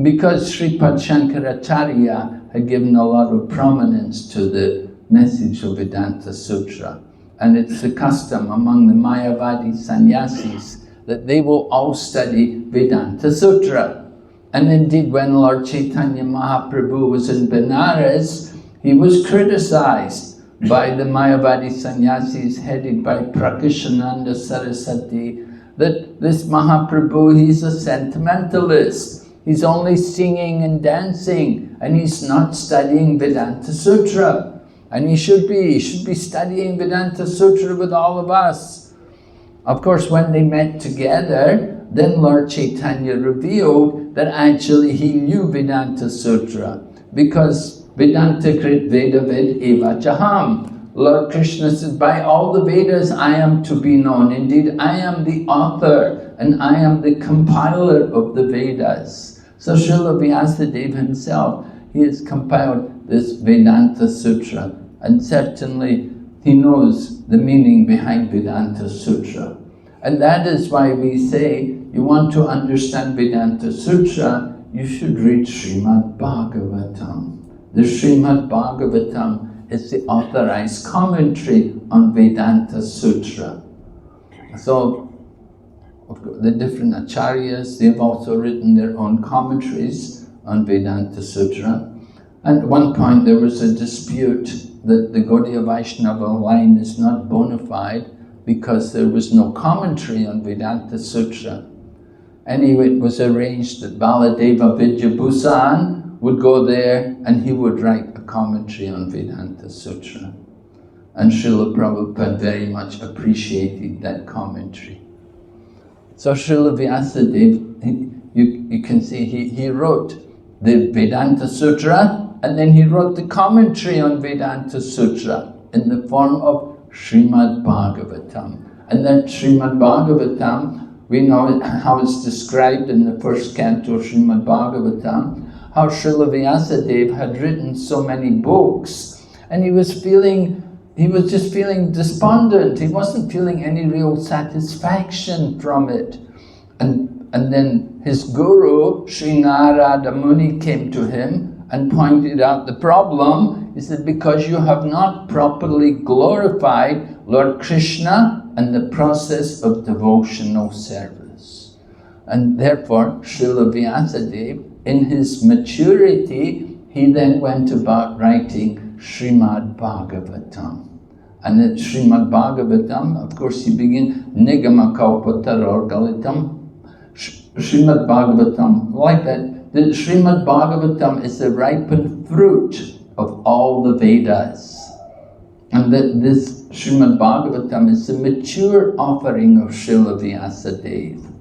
Because Sripad Shankaracharya had given a lot of prominence to the message of Vedanta Sutra. And it's the custom among the Mayavadi sannyasis that they will all study Vedanta Sutra. And indeed, when Lord Chaitanya Mahaprabhu was in Benares, he was criticized by the Mayavadi sannyasis headed by Prakashananda Saraswati that this Mahaprabhu, he's a sentimentalist. He's only singing and dancing, and he's not studying Vedanta Sutra. And he should be studying Vedanta Sutra with all of us. Of course, when they met together, then Lord Chaitanya revealed that actually he knew Vedanta Sutra, because Vedanta Krit Veda Ved Eva Chaham. Lord Krishna says, by all the Vedas I am to be known. Indeed, I am the author and I am the compiler of the Vedas. So Srila Vyasadeva himself, he has compiled this Vedanta Sutra, and certainly he knows the meaning behind Vedanta Sutra. And that is why we say, you want to understand Vedanta Sutra, you should read Srimad Bhagavatam. The Srimad Bhagavatam is the authorized commentary on Vedanta Sutra. So, the different acharyas, they've also written their own commentaries on Vedanta Sutra. And at one point there was a dispute that the Gaudiya Vaishnava line is not bona fide because there was no commentary on Vedanta Sutra. Anyway, it was arranged that Baladeva Vidyabhusan would go there and he would write a commentary on Vedanta Sutra. And Srila Prabhupada very much appreciated that commentary. So Srila Vyasadeva, you can see he wrote the Vedanta Sutra, and then he wrote the commentary on Vedanta Sutra in the form of Srimad Bhagavatam. And that Srimad Bhagavatam, we know how it's described in the first canto of Srimad Bhagavatam, how Srila Vyasadeva had written so many books, and he was just feeling despondent. He wasn't feeling any real satisfaction from it. And then his guru, Sri Narada Muni, came to him and pointed out the problem. He said, because you have not properly glorified Lord Krishna and the process of devotional service. And therefore, Srila Vyasadeva, in his maturity, he then went about writing Srimad Bhagavatam. And in Srimad Bhagavatam, of course, he began Nigama Kalpataror Galitam, Srimad Bhagavatam, like that. The Srimad Bhagavatam is the ripened fruit of all the Vedas. And that this Srimad Bhagavatam is the mature offering of Srila Vyasadeva.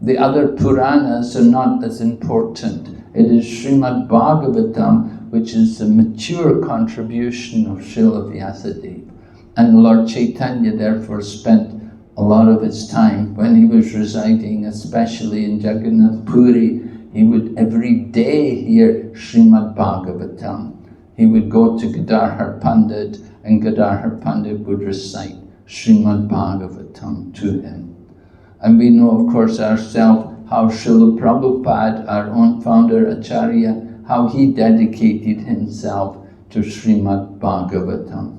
The other Puranas are not as important. It is Srimad Bhagavatam which is the mature contribution of Srila Vyasadeva. And Lord Chaitanya therefore spent a lot of his time when he was residing, especially in Jagannath Puri. He would every day hear Srimad Bhagavatam. He would go to Gadadhar Pandit, and Gadadhar Pandit would recite Srimad Bhagavatam to him. And we know, of course, ourselves, how Srila Prabhupada, our own founder Acharya, how he dedicated himself to Srimad Bhagavatam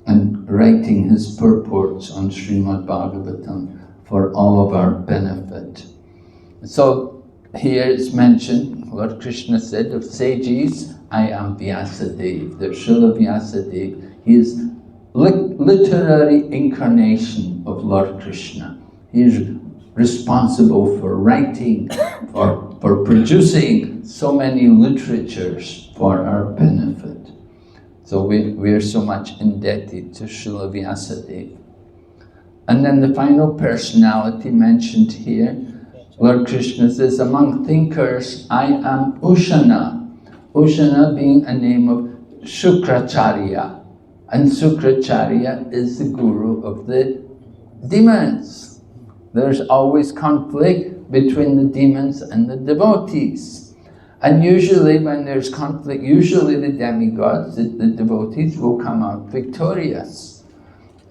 and writing his purports on Srimad Bhagavatam for all of our benefit. So here it's mentioned, Lord Krishna said of sages, I am Vyasadeva, that Srila Vyasadeva, he is literary incarnation of Lord Krishna. He is responsible for writing, for producing so many literatures for our benefit. So we are so much indebted to Srila Vyasadeva. And then the final personality mentioned here, Lord Krishna says, among thinkers, I am Ushana. Ushana being a name of Shukracharya. And Shukracharya is the guru of the demons. There's always conflict between the demons and the devotees. And usually when there's conflict, usually the demigods, the devotees will come out victorious.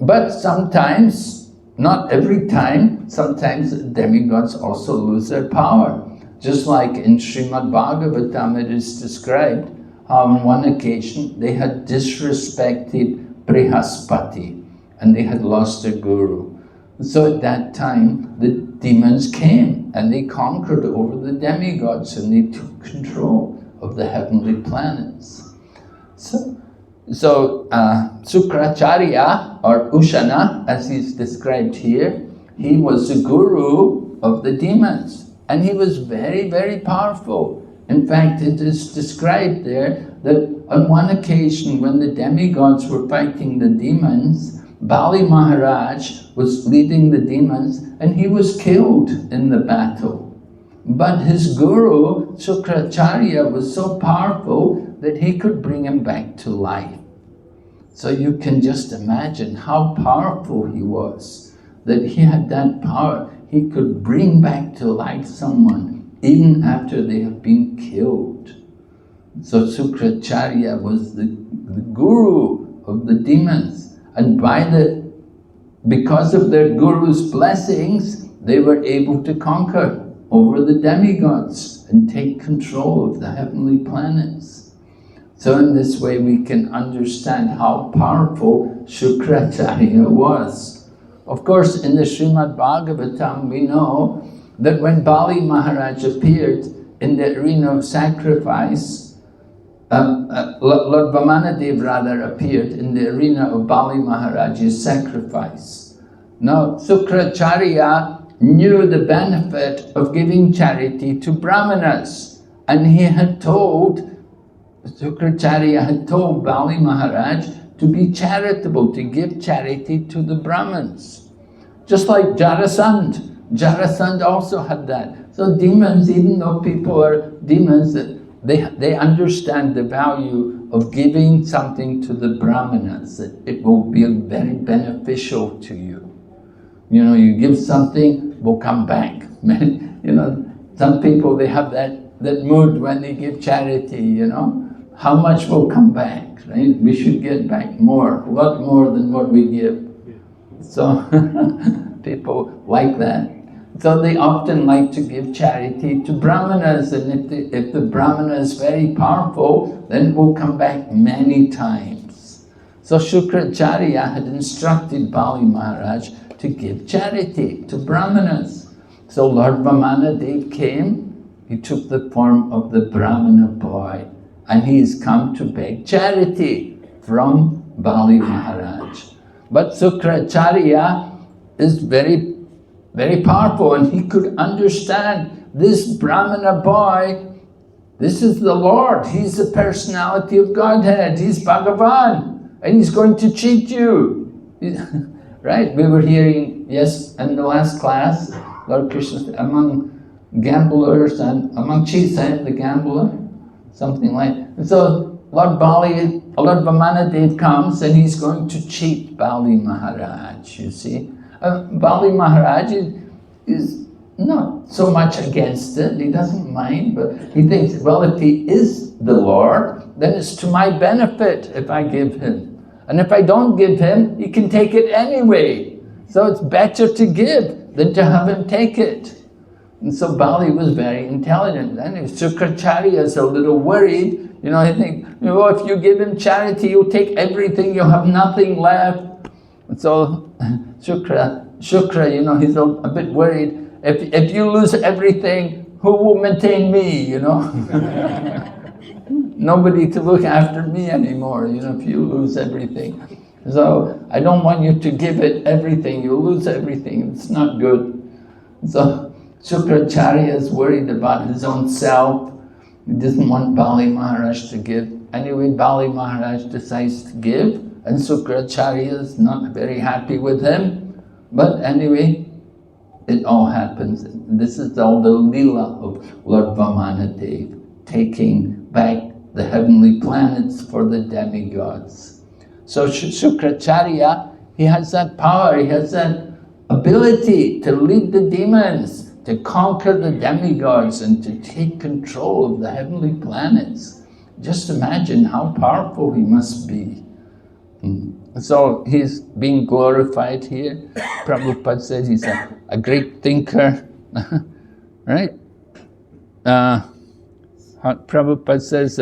But sometimes, not every time, sometimes the demigods also lose their power. Just like in Srimad Bhagavatam it is described how on one occasion they had disrespected Brihaspati and they had lost their guru. So at that time the demons came and they conquered over the demigods and they took control of the heavenly planets. So Sukracharya, or Ushana, as he's described here, he was the guru of the demons. And he was very, very powerful. In fact, it is described there that on one occasion when the demigods were fighting the demons, Bali Maharaj was leading the demons and he was killed in the battle. But his guru, Sukracharya, was so powerful that he could bring him back to life. So you can just imagine how powerful he was, that he had that power. He could bring back to life someone even after they have been killed. So Sukracharya was the guru of the demons. And because of their guru's blessings, they were able to conquer over the demigods and take control of the heavenly planets. So in this way we can understand how powerful Sukracharya was. Of course, in the Srimad Bhagavatam, we know that when Bali Maharaj appeared in the arena of sacrifice, Lord Vamanadev rather appeared in the arena of Bali Maharaj's sacrifice. Now, Sukracharya knew the benefit of giving charity to Brahmanas, and Sukracharya had told Bali Maharaj to be charitable, to give charity to the Brahmins. Just like Jarasandha. Jarasandha also had that. So demons, even though people are demons, they understand the value of giving something to the Brahmanas, that it will be very beneficial to you. You know, you give something, will come back. You know, some people, they have that mood when they give charity, you know. How much will come back, right? We should get back more, a lot more than what we give. So people like that. So they often like to give charity to Brahmanas, and if the Brahmana is very powerful, then it will come back many times. So Shukracharya had instructed Bali Maharaj to give charity to Brahmanas. So Lord Vamanadev came, he took the form of the Brahmana boy, and he has come to beg charity from Bali Maharaj. But Sukracharya is very, very powerful, and he could understand this Brahmana boy, this is the Lord, he's the personality of Godhead, he's Bhagavan, and he's going to cheat you. Right? We were hearing, yes, in the last class, Lord Krishna, among gamblers and among chiefs, the gambler, something like that. And so Lord Vamanadev comes and he's going to cheat Bali Maharaj, you see. Bali Maharaj is not so much against it, he doesn't mind, but he thinks, well, if he is the Lord, then it's to my benefit if I give him. And if I don't give him, he can take it anyway. So it's better to give than to have him take it. And so Bali was very intelligent. And Sukracharya is a little worried. You know, he thinks, if you give him charity, you'll take everything, you'll have nothing left. And so Shukra, you know, he's a bit worried. If you lose everything, who will maintain me, you know? Nobody to look after me anymore, you know, if you lose everything. So I don't want you to give it everything, you'll lose everything, it's not good. So Sukracharya is worried about his own self. He doesn't want Bali Maharaj to give. Anyway, Bali Maharaj decides to give, and Sukracharya is not very happy with him. But anyway, it all happens. This is all the Leela of Lord Vamanadev, taking back the heavenly planets for the demigods. So Sukracharya, he has that power, he has that ability to lead the demons, to conquer the demigods and to take control of the heavenly planets. Just imagine how powerful he must be. So he's being glorified here. Prabhupada says he's a great thinker, right? Prabhupada says,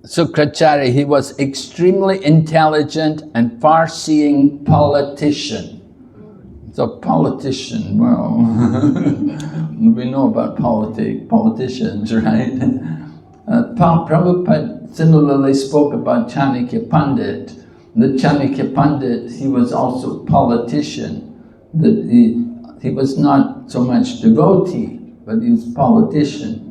Sukracharya, he was extremely intelligent and far-seeing politician. So politician, well, we know about politicians, right? Prabhupada similarly spoke about Chanakya Pandit. The Chanakya Pandit, he was also politician. That he was not so much devotee, but he was politician.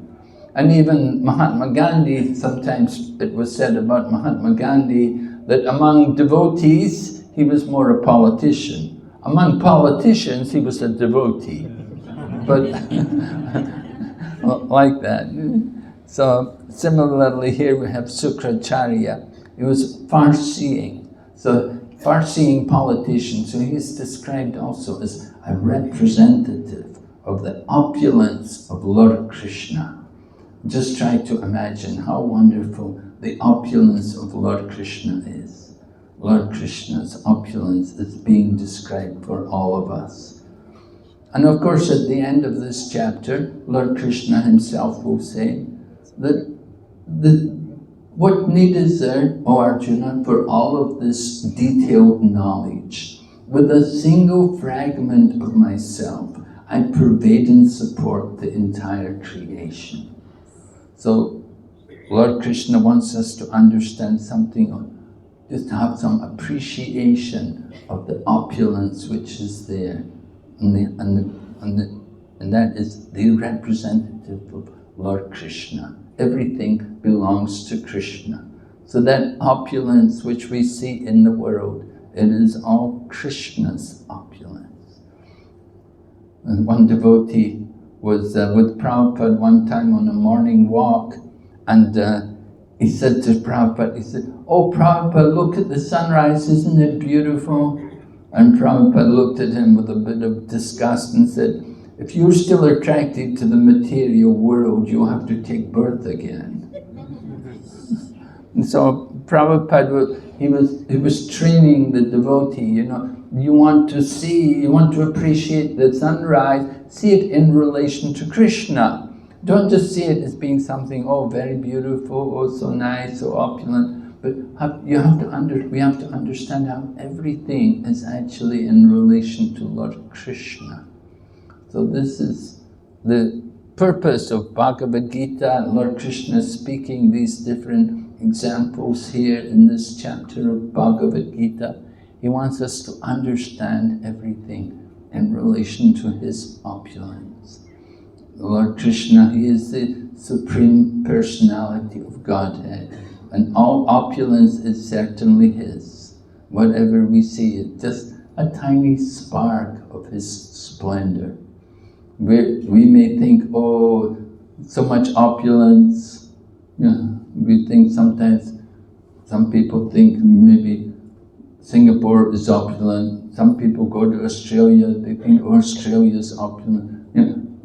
And even Mahatma Gandhi, sometimes it was said about Mahatma Gandhi that among devotees, he was more a politician. Among politicians, he was a devotee. But like that. So similarly here we have Sukracharya. He was far-seeing. So far-seeing politician. So he's described also as a representative of the opulence of Lord Krishna. Just try to imagine how wonderful the opulence of Lord Krishna is. Lord Krishna's opulence is being described for all of us. And of course, at the end of this chapter, Lord Krishna himself will say that what need is there, O Arjuna, for all of this detailed knowledge? With a single fragment of myself, I pervade and support the entire creation. So, Lord Krishna wants us to understand something, just to have some appreciation of the opulence which is there. And that is the representative of Lord Krishna. Everything belongs to Krishna. So that opulence which we see in the world, it is all Krishna's opulence. And one devotee was with Prabhupada one time on a morning walk, and he said to Prabhupada, he said, "Oh Prabhupada, look at the sunrise, isn't it beautiful?" And Prabhupada looked at him with a bit of disgust and said, "If you're still attracted to the material world, you'll have to take birth again." And so Prabhupada, he was training the devotee, you know, you want to see, you want to appreciate the sunrise, see it in relation to Krishna. Don't just see it as being something, oh, very beautiful, oh, so nice, so opulent, But we have to understand how everything is actually in relation to Lord Krishna. So this is the purpose of Bhagavad Gita. Lord Krishna is speaking these different examples here in this chapter of Bhagavad Gita. He wants us to understand everything in relation to his opulence. Lord Krishna, he is the Supreme Personality of Godhead, and all opulence is certainly his. Whatever we see is just a tiny spark of his splendor. We may think, oh, so much opulence. We think sometimes, some people think maybe Singapore is opulent. Some people go to Australia, they think, oh, Australia is opulent.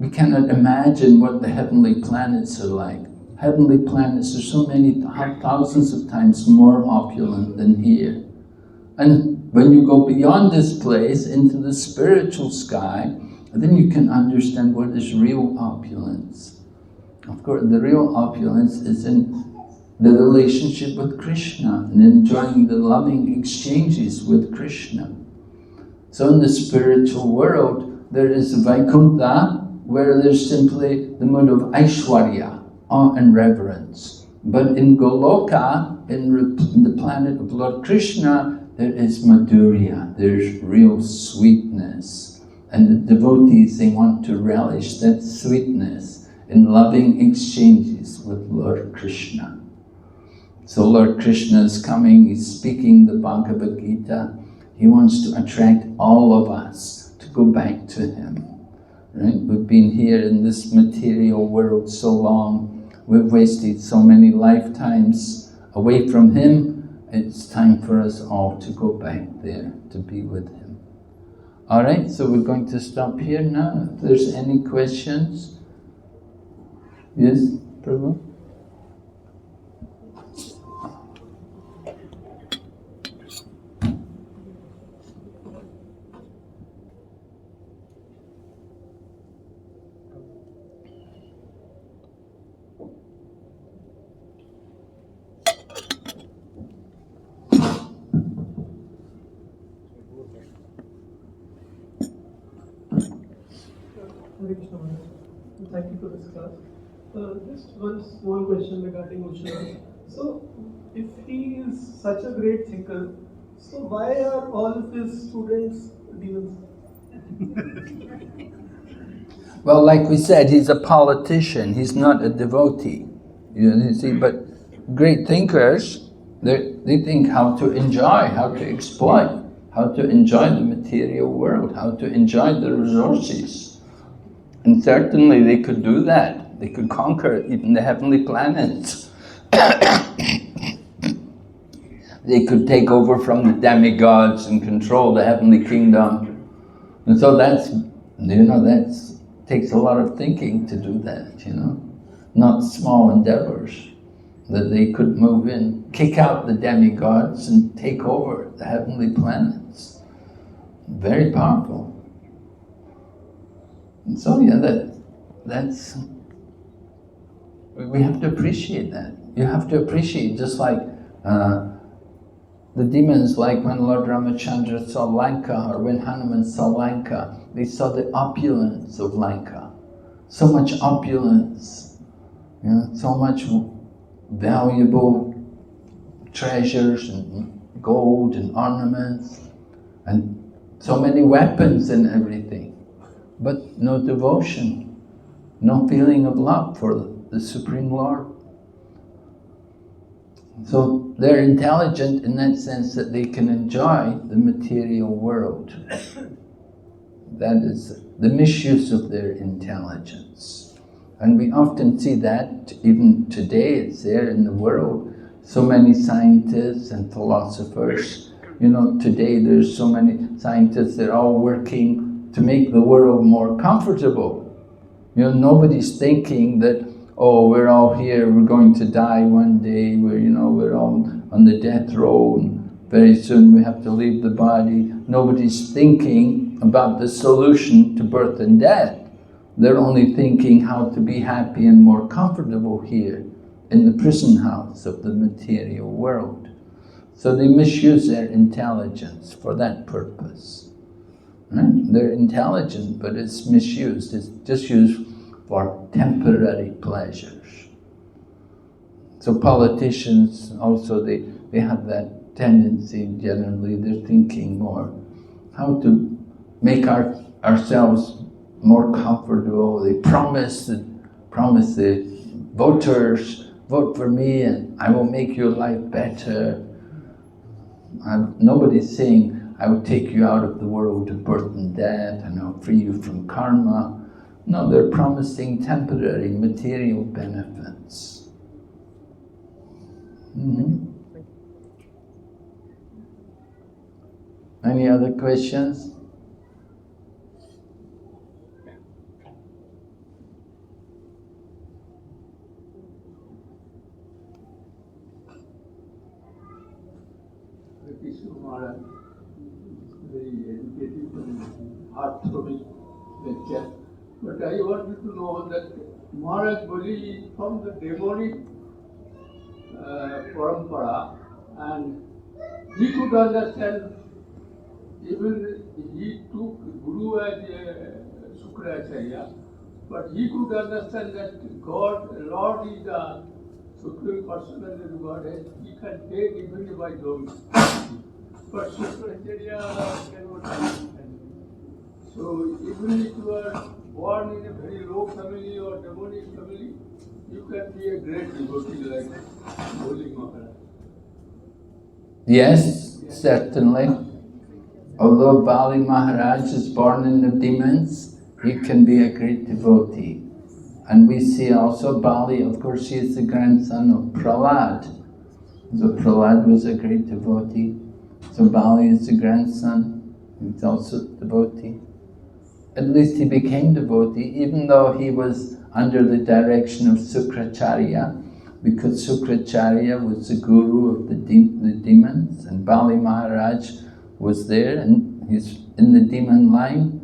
We cannot imagine what the heavenly planets are like. Heavenly planets are so many thousands of times more opulent than here. And when you go beyond this place into the spiritual sky, then you can understand what is real opulence. Of course, the real opulence is in the relationship with Krishna and enjoying the loving exchanges with Krishna. So in the spiritual world, there is Vaikuntha, where there's simply the mood of Aishwarya, awe and reverence. But in Goloka, in the planet of Lord Krishna, there is Madhurya, there's real sweetness. And the devotees, they want to relish that sweetness in loving exchanges with Lord Krishna. So Lord Krishna is coming, he's speaking the Bhagavad Gita. He wants to attract all of us to go back to him. Right? We've been here in this material world so long. We've wasted so many lifetimes away from him. It's time for us all to go back there to be with him. All right, so we're going to stop here now. If there's any questions. Yes, Prabhu? Hare Krishna Maharaj. Thank you for this class. Just one small question regarding Ushna. So, if he is such a great thinker, so why are all of his students demons? Well, like we said, he's a politician. He's not a devotee. You see, but great thinkers, they think how to enjoy, how to exploit, how to enjoy the material world, how to enjoy the resources. And certainly they could do that. They could conquer even the heavenly planets. They could take over from the demigods and control the heavenly kingdom. And so that's takes a lot of thinking to do that, Not small endeavors. That they could move in, kick out the demigods and take over the heavenly planets. Very powerful. And so that's we have to appreciate that. You have to appreciate, just like the demons, like when Lord Ramachandra saw Lanka, or when Hanuman saw Lanka, they saw the opulence of Lanka. So much opulence, so much valuable treasures and gold and ornaments and so many weapons and everything, but no devotion, no feeling of love for the Supreme Lord. So they're intelligent in that sense that they can enjoy the material world. That is the misuse of their intelligence. And we often see that, even today, it's there in the world. So many scientists and philosophers. Today there's so many scientists that are all working to make the world more comfortable. Nobody's thinking that, oh, we're all here, we're going to die one day, we're all on the death row, and very soon we have to leave the body. Nobody's thinking about the solution to birth and death. They're only thinking how to be happy and more comfortable here in the prison house of the material world. So they misuse their intelligence for that purpose. Right? They're intelligent, but it's misused. It's just used for temporary pleasures. So politicians also, they have that tendency generally. They're thinking more how to make ourselves more comfortable. They promise the voters, vote for me and I will make your life better. Nobody's saying, I will take you out of the world of birth and death and I'll free you from karma. No, they're promising temporary material benefits. Any other questions? Maharaj, very educative and heart-throbbing lecture. But I wanted to know that Maharaj was from the demonic parampara, and he could understand, even he took Guru as Sukracharya, but he could understand that God, Lord is the Supreme Personality of Godhead, he can take even by doing. But Sukracharya cannot understand. So even if you are born in a very low family or demonic family, you can be a great devotee like Holy Maharaj. Yes, certainly. Although Bali Maharaj is born in the demons, he can be a great devotee. And we see also Bali, of course, he is the grandson of Prahlad. So Prahlad was a great devotee. So Bali is the grandson, he's also a devotee. At least he became devotee, even though he was under the direction of Sukracharya, because Sukracharya was the guru of the demons, and Bali Maharaj was there, and he's in the demon line.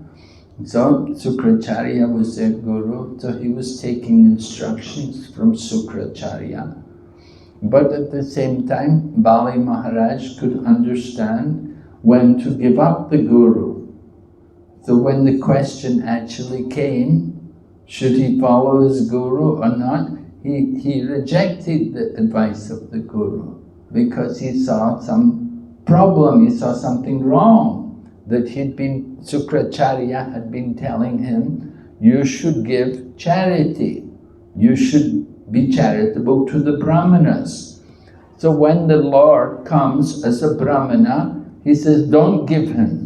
So Sukracharya was their guru, so he was taking instructions from Sukracharya. But at the same time, Bali Maharaj could understand when to give up the guru. So when the question actually came, should he follow his guru or not, he rejected the advice of the guru because he saw some problem, he saw something wrong. That Sukracharya had been telling him, you should give charity, you should be charitable to the Brahmanas. So when the Lord comes as a Brahmana, he says, don't give him.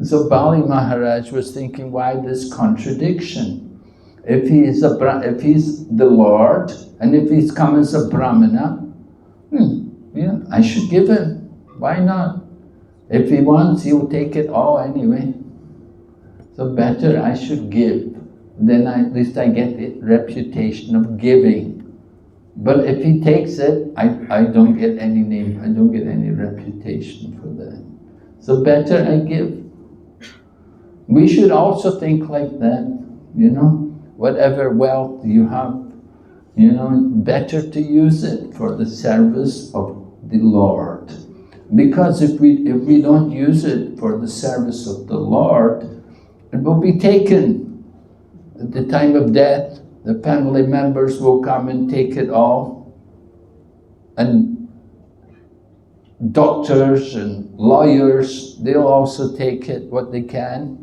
So Bali Maharaj was thinking, why this contradiction? If he's the Lord, and if he's come as a Brahmana, yeah, I should give him. Why not? If he wants, he'll take it all anyway. So better I should give. Then at least I get the reputation of giving. But if he takes it, I don't get any name, I don't get any reputation for that. So better I give. We should also think like that, whatever wealth you have, better to use it for the service of the Lord. Because if we don't use it for the service of the Lord, it will be taken. At the time of death, the family members will come and take it all. And doctors and lawyers, they'll also take it, what they can.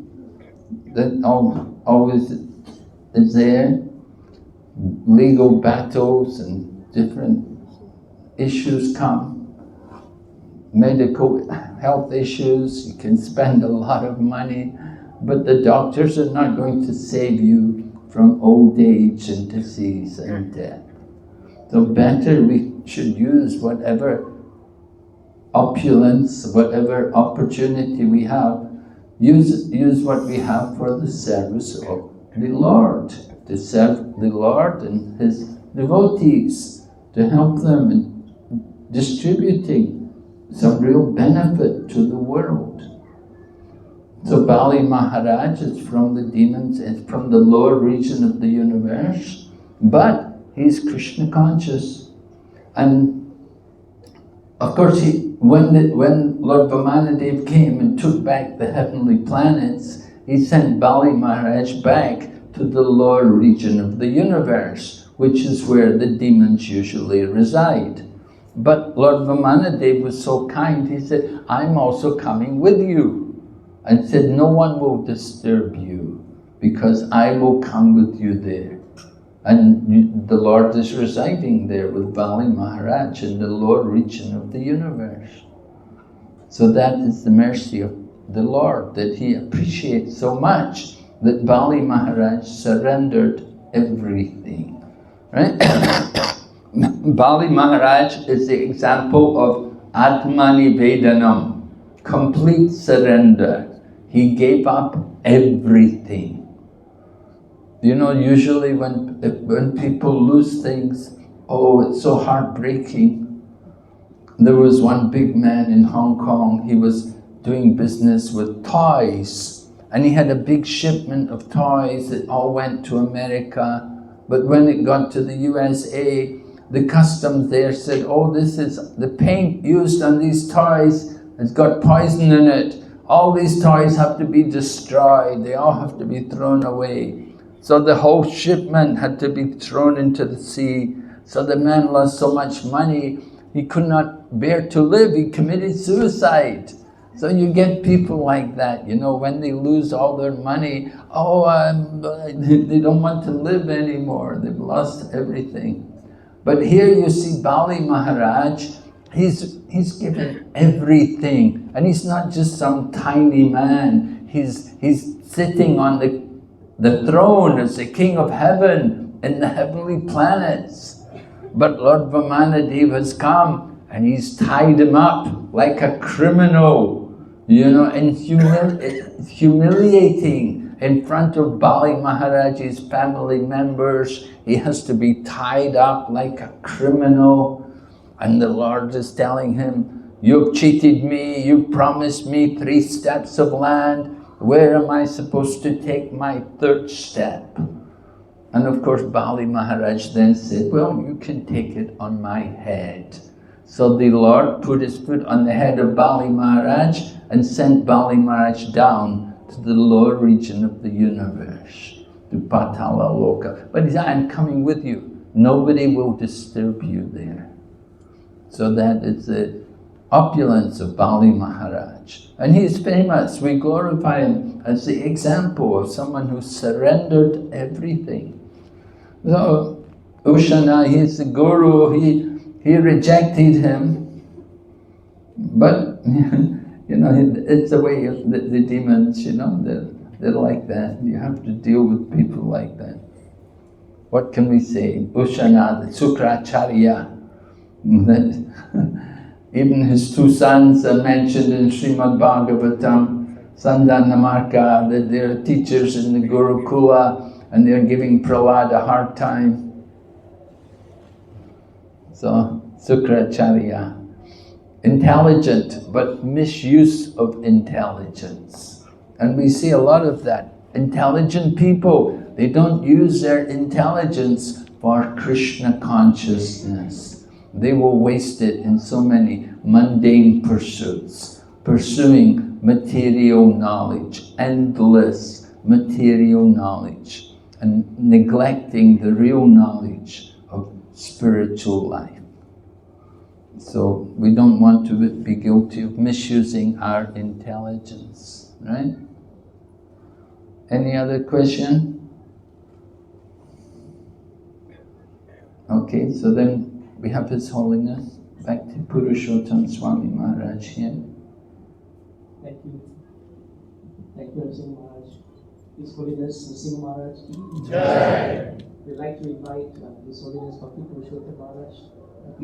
That always is there. Legal battles and different issues come. Medical health issues, you can spend a lot of money, but the doctors are not going to save you from old age and disease and death. So better we should use whatever opulence, whatever opportunity we have, use what we have for the service of the Lord, to serve the Lord and His devotees, to help them in distributing some real benefit to the world. So Bali Maharaj is from the demons, is from the lower region of the universe, but he's Krishna conscious. And of course, when Lord Vamanadev came and took back the heavenly planets, he sent Bali Maharaj back to the lower region of the universe, which is where the demons usually reside. But Lord Vamanadev was so kind, he said, I'm also coming with you. And said, no one will disturb you, because I will come with you there. And the Lord is residing there with Bali Maharaj in the lower region of the universe. So that is the mercy of the Lord, that he appreciates so much that Bali Maharaj surrendered everything. Right? Bali Maharaj is the example of Atmani Vedanam, complete surrender. He gave up everything. You know, usually when people lose things, oh, it's so heartbreaking. There was one big man in Hong Kong, he was doing business with toys, and he had a big shipment of toys that all went to America, but when it got to the USA, the customs there said, oh, this is the paint used on these toys, it's got poison in it. All these toys have to be destroyed, they all have to be thrown away. So the whole shipment had to be thrown into the sea. So the man lost so much money, he could not bear to live, he committed suicide. So you get people like that, you know, when they lose all their money, they don't want to live anymore, they've lost everything. But here you see Bali Maharaj, he's given everything. And he's not just some tiny man, he's sitting on the throne as the king of heaven in the heavenly planets. But Lord Vamanadev has come and he's tied him up like a criminal, you know, and humiliating in front of Bali Maharaj's family members. He has to be tied up like a criminal. And the Lord is telling him, you've cheated me, you promised me 3 steps of land. Where am I supposed to take my 3rd step? And of course Bali Maharaj then said, well, you can take it on my head. So the Lord put his foot on the head of Bali Maharaj and sent Bali Maharaj down to the lower region of the universe, to Patala Loka. But he said, I'm coming with you. Nobody will disturb you there. So that is the opulence of Bali Maharaj. And he is famous. We glorify him as the example of someone who surrendered everything. So Ushana, he is the guru, he rejected him. But, you know, it's the way of the demons, you know, they're like that. You have to deal with people like that. What can we say? Ushana, the Sukracharya, even his 2 sons are mentioned in Srimad Bhagavatam, Sandanamarka, that they're teachers in the Gurukula and they're giving Prahlad a hard time. So, Sukracharya, intelligent, but misuse of intelligence. And we see a lot of that. Intelligent people, they don't use their intelligence for Krishna consciousness. They will waste it in so many mundane pursuits, pursuing material knowledge, endless material knowledge, and neglecting the real knowledge of spiritual life. So we don't want to be guilty of misusing our intelligence, right? Any other question? Okay, so then we have His Holiness, back to Purushottam Swami Maharaj here. Thank you. Thank you, Narasimha Maharaj. His Holiness Narasimha Maharaj. We'd like to invite His Holiness Bhakti Purushottam Maharaj